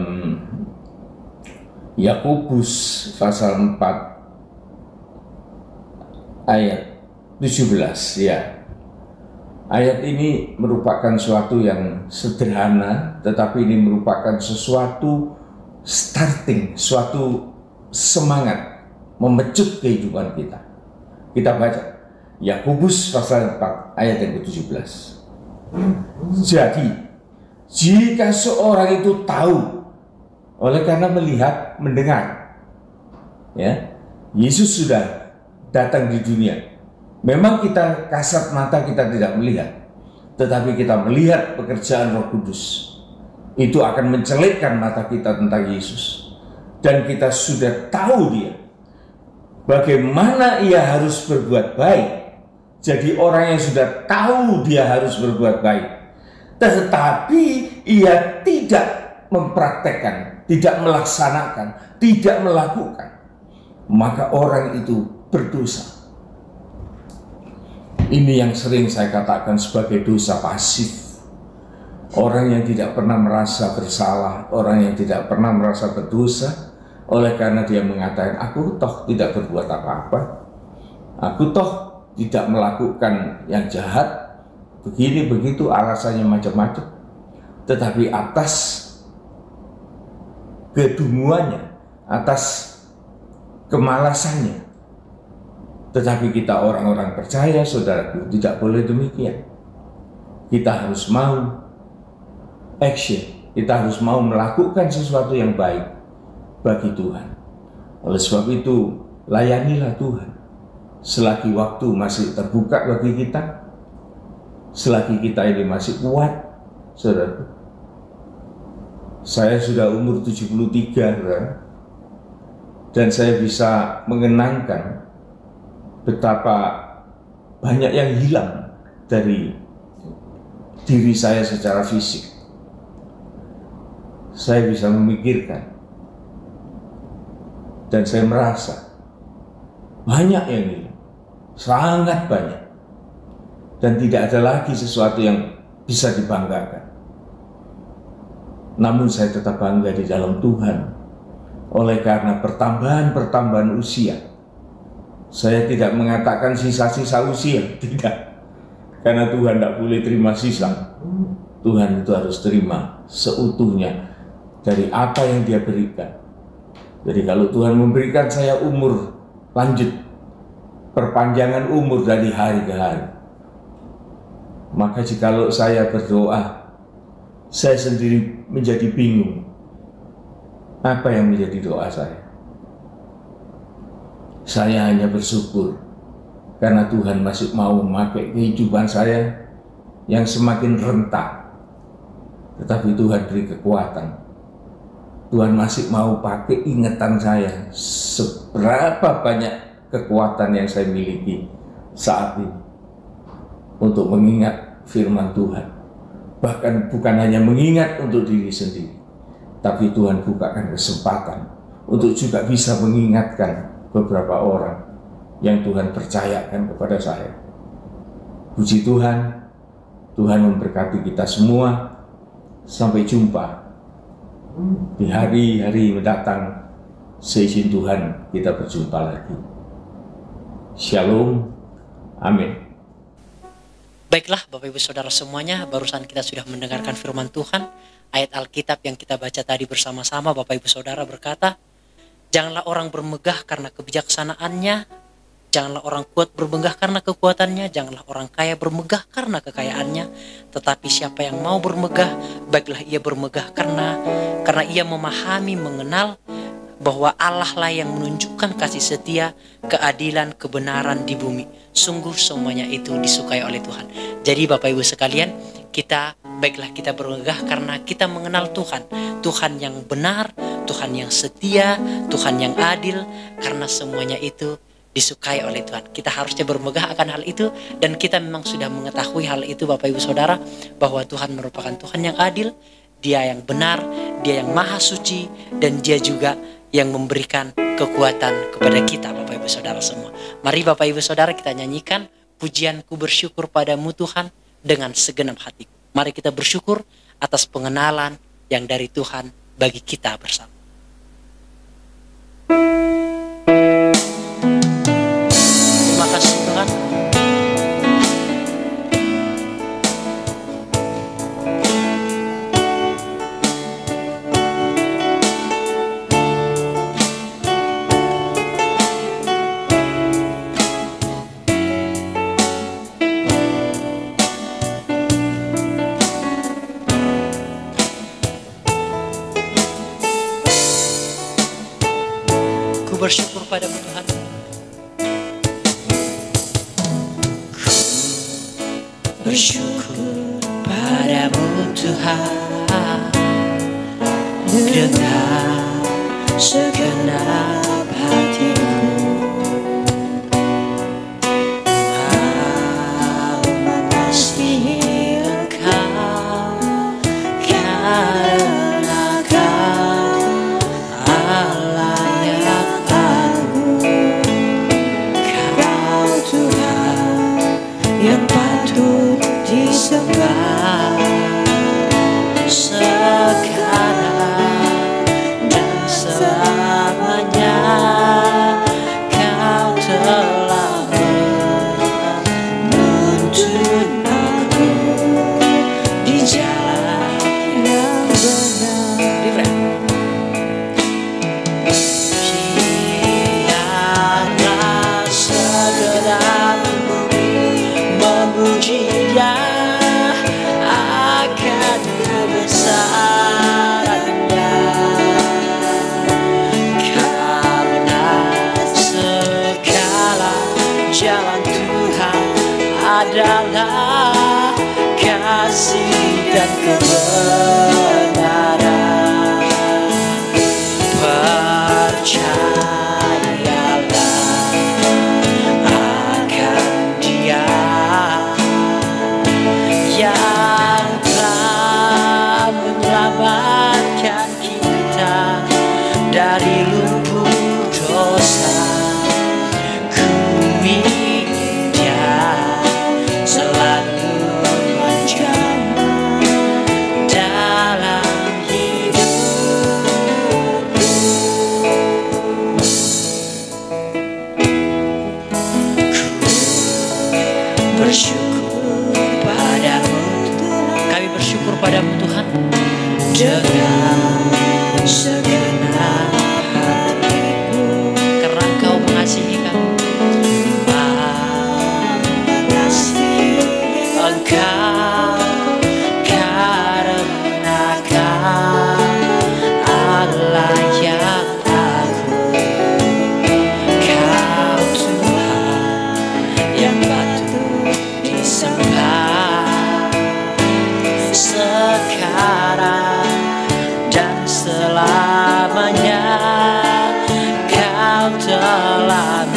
Yakobus pasal 4 ayat 17 ya. Ayat ini merupakan suatu yang sederhana, tetapi ini merupakan sesuatu starting, suatu semangat memecut kehidupan kita. Kita baca Yakobus pasal 4 ayat yang ke-17. Jadi, jika seorang itu tahu oleh karena melihat, mendengar, ya, Yesus sudah datang di dunia. Memang kita kasat mata, kita tidak melihat, tetapi kita melihat pekerjaan Roh Kudus. Itu akan mencelekkan mata kita tentang Yesus, dan kita sudah tahu Dia, bagaimana Ia harus berbuat baik. Jadi orang yang sudah tahu Dia harus berbuat baik, tetapi Ia tidak mempraktekkan, tidak melaksanakan, tidak melakukan, maka orang itu berdosa. Ini yang sering saya katakan sebagai dosa pasif. Orang yang tidak pernah merasa bersalah, orang yang tidak pernah merasa berdosa, oleh karena dia mengatakan, aku toh tidak berbuat apa-apa, aku toh tidak melakukan yang jahat, begini begitu, alasannya macam-macam. Tetapi atas kedunguannya, atas kemalasannya. Tetapi kita orang-orang percaya, saudaraku, tidak boleh demikian. Kita harus mau action, kita harus mau melakukan sesuatu yang baik bagi Tuhan. Oleh sebab itu, layanilah Tuhan selagi waktu masih terbuka bagi kita, selagi kita ini masih kuat, saudaraku. Saya sudah umur 73, saudara, dan saya bisa mengenangkan betapa banyak yang hilang dari diri saya secara fisik. Saya bisa memikirkan, dan saya merasa banyak yang hilang, sangat banyak, dan tidak ada lagi sesuatu yang bisa dibanggakan. Namun saya tetap bangga di dalam Tuhan, oleh karena pertambahan usia. Saya tidak mengatakan sisa-sisa usia, tidak. Karena Tuhan tidak boleh terima sisa. Tuhan itu harus terima seutuhnya dari apa yang Dia berikan. Jadi kalau Tuhan memberikan saya umur lanjut, perpanjangan umur dari hari ke hari, Maka jikalau saya berdoa, saya sendiri menjadi bingung. Apa yang menjadi doa saya? Saya hanya bersyukur karena Tuhan masih mau memakai kehidupan saya yang semakin rentan. Tetapi Tuhan beri kekuatan. Tuhan masih mau pakai ingatan saya seberapa banyak kekuatan yang saya miliki saat ini untuk mengingat firman Tuhan. Bahkan bukan hanya mengingat untuk diri sendiri, tapi Tuhan bukakan kesempatan untuk juga bisa mengingatkan beberapa orang yang Tuhan percayakan kepada saya. Puji Tuhan, Tuhan memberkati kita semua. Sampai jumpa di hari-hari mendatang. Seizin Tuhan kita berjumpa lagi. Shalom. Amin. Baiklah Bapak Ibu Saudara semuanya, barusan kita sudah mendengarkan firman Tuhan. Ayat Alkitab yang kita baca tadi bersama-sama, Bapak Ibu Saudara berkata, janganlah orang bermegah karena kebijaksanaannya, janganlah orang kuat bermegah karena kekuatannya, janganlah orang kaya bermegah karena kekayaannya, tetapi siapa yang mau bermegah, baiklah ia bermegah karena ia memahami, mengenal bahwa Allah lah yang menunjukkan kasih setia, keadilan, kebenaran di bumi. Sungguh semuanya itu disukai oleh Tuhan. Jadi Bapak Ibu sekalian, baiklah kita bermegah karena kita mengenal Tuhan. Tuhan yang benar, Tuhan yang setia, Tuhan yang adil, karena semuanya itu disukai oleh Tuhan. Kita harusnya bermegah akan hal itu, dan kita memang sudah mengetahui hal itu Bapak Ibu Saudara, bahwa Tuhan merupakan Tuhan yang adil, Dia yang benar, Dia yang maha suci, dan Dia juga yang memberikan kekuatan kepada kita Bapak Ibu Saudara semua. Mari Bapak Ibu Saudara kita nyanyikan pujianku bersyukur padamu Tuhan dengan segenap hatiku. Mari kita bersyukur atas pengenalan yang dari Tuhan bagi kita bersama. Terima kasih Tuhan. Bersyukur padamu Tuhan. Bersyukur padamu Tuhan dengan segenap hatiku. Mengasihi Engkau karena Kau Allah yang yang patut disembah sekarang dan selamanya. Kau telah menuntun aku di jalan yang benar. Biarlah segenap memuji Dia akan kebesarannya, karena segala jalan Tuhan adalah kasih dan kebenaran. Percayalah akan Dia yang telah menyelamatkan kita dari lumpur dosa. Ku ingin Dia selalu menjaga dalam hidupku. Ku bersyukur padamu, kami bersyukur padamu Tuhan dengan segenap hatiku, karena Engkau mengasihi kami. Mengasihi Engkau selamanya. Kau telah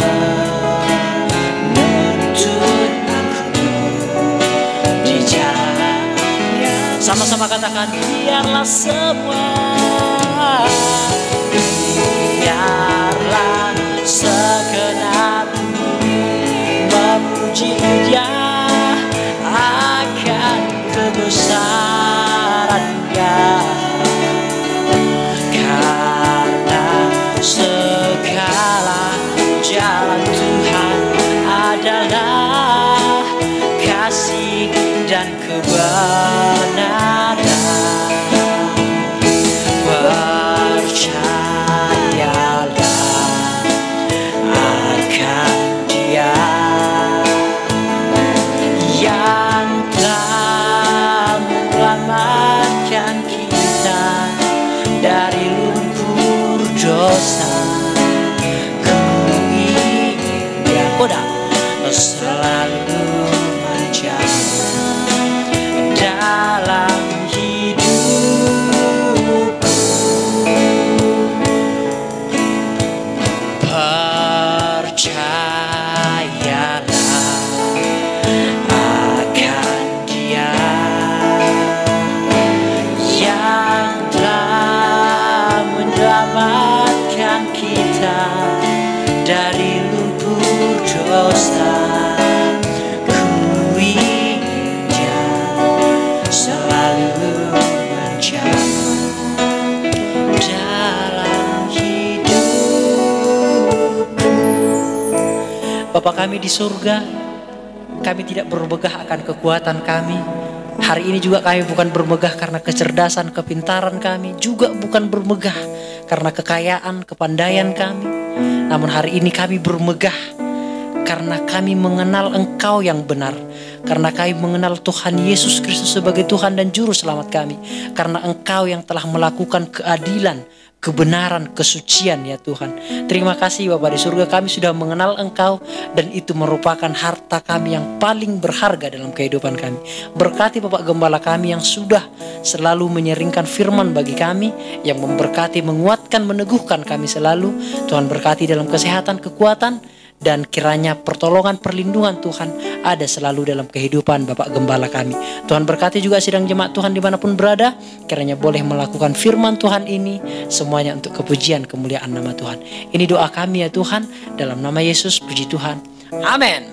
menuntun aku di jalan. Sama-sama katakan, biarlah semua, biarlah segenap bumi memuji Dia akan kebesaran-Nya, karena segala jalan Tuhan adalah kasih dan kebenaran. Percayalah akan Dia yang telah menyelamatkan kita dari lumpur dosa. Ku ingin Dia selalu menjaga dalam hidupku. Percayalah akan Dia yang telah menyelamatkan kita dari lumpur dosa. Ku ingin Dia selalu menjaga dalam hidupku. Bapa kami di surga, kami tidak bermegah akan kekuatan kami. Hari ini juga kami bukan bermegah karena kecerdasan, kepintaran kami, juga bukan bermegah karena kekayaan, kepandaian kami. Namun hari ini kami bermegah karena kami mengenal Engkau yang benar, karena kami mengenal Tuhan Yesus Kristus sebagai Tuhan dan Juru Selamat kami, karena Engkau yang telah melakukan keadilan, kebenaran, kesucian ya Tuhan. Terima kasih Bapa di surga, kami sudah mengenal Engkau dan itu merupakan harta kami yang paling berharga dalam kehidupan kami. Berkati Bapak Gembala kami yang sudah selalu menyeringkan firman bagi kami, yang memberkati, menguatkan, meneguhkan kami selalu. Tuhan berkati dalam kesehatan, kekuatan, dan kiranya pertolongan, perlindungan Tuhan ada selalu dalam kehidupan Bapak Gembala kami. Tuhan berkati juga sidang jemaat Tuhan dimanapun berada, kiranya boleh melakukan firman Tuhan ini semuanya untuk kepujian kemuliaan nama Tuhan. Ini doa kami ya Tuhan, dalam nama Yesus, puji Tuhan, amin.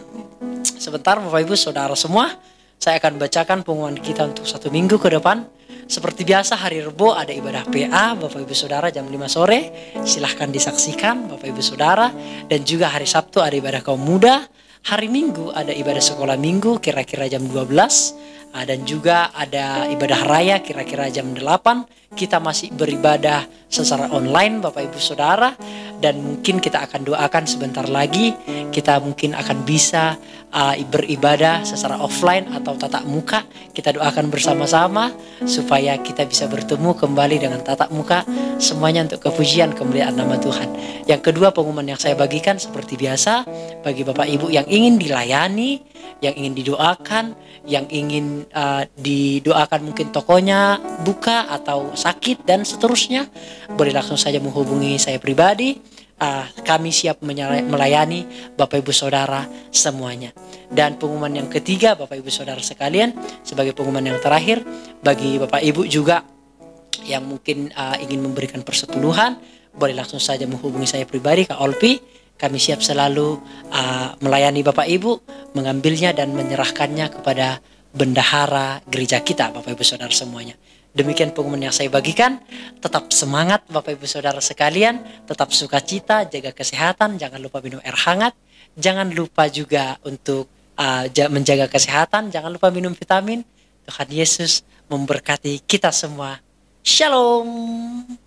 Sebentar Bapak Ibu Saudara semua, saya akan bacakan pengumuman kita untuk 1 minggu ke depan. Seperti biasa hari Rebo ada ibadah PA Bapak Ibu Saudara jam 5 sore. Silahkan disaksikan Bapak Ibu Saudara. Dan juga hari Sabtu ada ibadah kaum muda. Hari Minggu ada ibadah sekolah minggu kira-kira jam 12. Dan juga ada ibadah raya kira-kira jam 8. Kita masih beribadah secara online Bapak Ibu Saudara. Dan mungkin kita akan doakan sebentar lagi kita mungkin akan bisa beribadah secara offline atau tatap muka. Kita doakan bersama-sama supaya kita bisa bertemu kembali dengan tatap muka, semuanya untuk kepujian kemuliaan nama Tuhan. Yang kedua, pengumuman yang saya bagikan seperti biasa bagi Bapak Ibu yang ingin dilayani, yang ingin didoakan, yang ingin didoakan mungkin tokonya buka atau sakit dan seterusnya, boleh langsung saja menghubungi saya pribadi. Kami siap melayani Bapak Ibu Saudara semuanya. Dan pengumuman yang ketiga Bapak Ibu Saudara sekalian, sebagai pengumuman yang terakhir bagi Bapak Ibu juga yang mungkin ingin memberikan persepuluhan, boleh langsung saja menghubungi saya pribadi Kak Olpi. Kami siap selalu melayani Bapak Ibu, mengambilnya dan menyerahkannya kepada bendahara gereja kita Bapak Ibu Saudara semuanya. Demikian pengumuman yang saya bagikan. Tetap semangat Bapak Ibu Saudara sekalian, tetap sukacita, jaga kesehatan, jangan lupa minum air hangat, jangan lupa juga untuk menjaga kesehatan, jangan lupa minum vitamin. Tuhan Yesus memberkati kita semua. Shalom.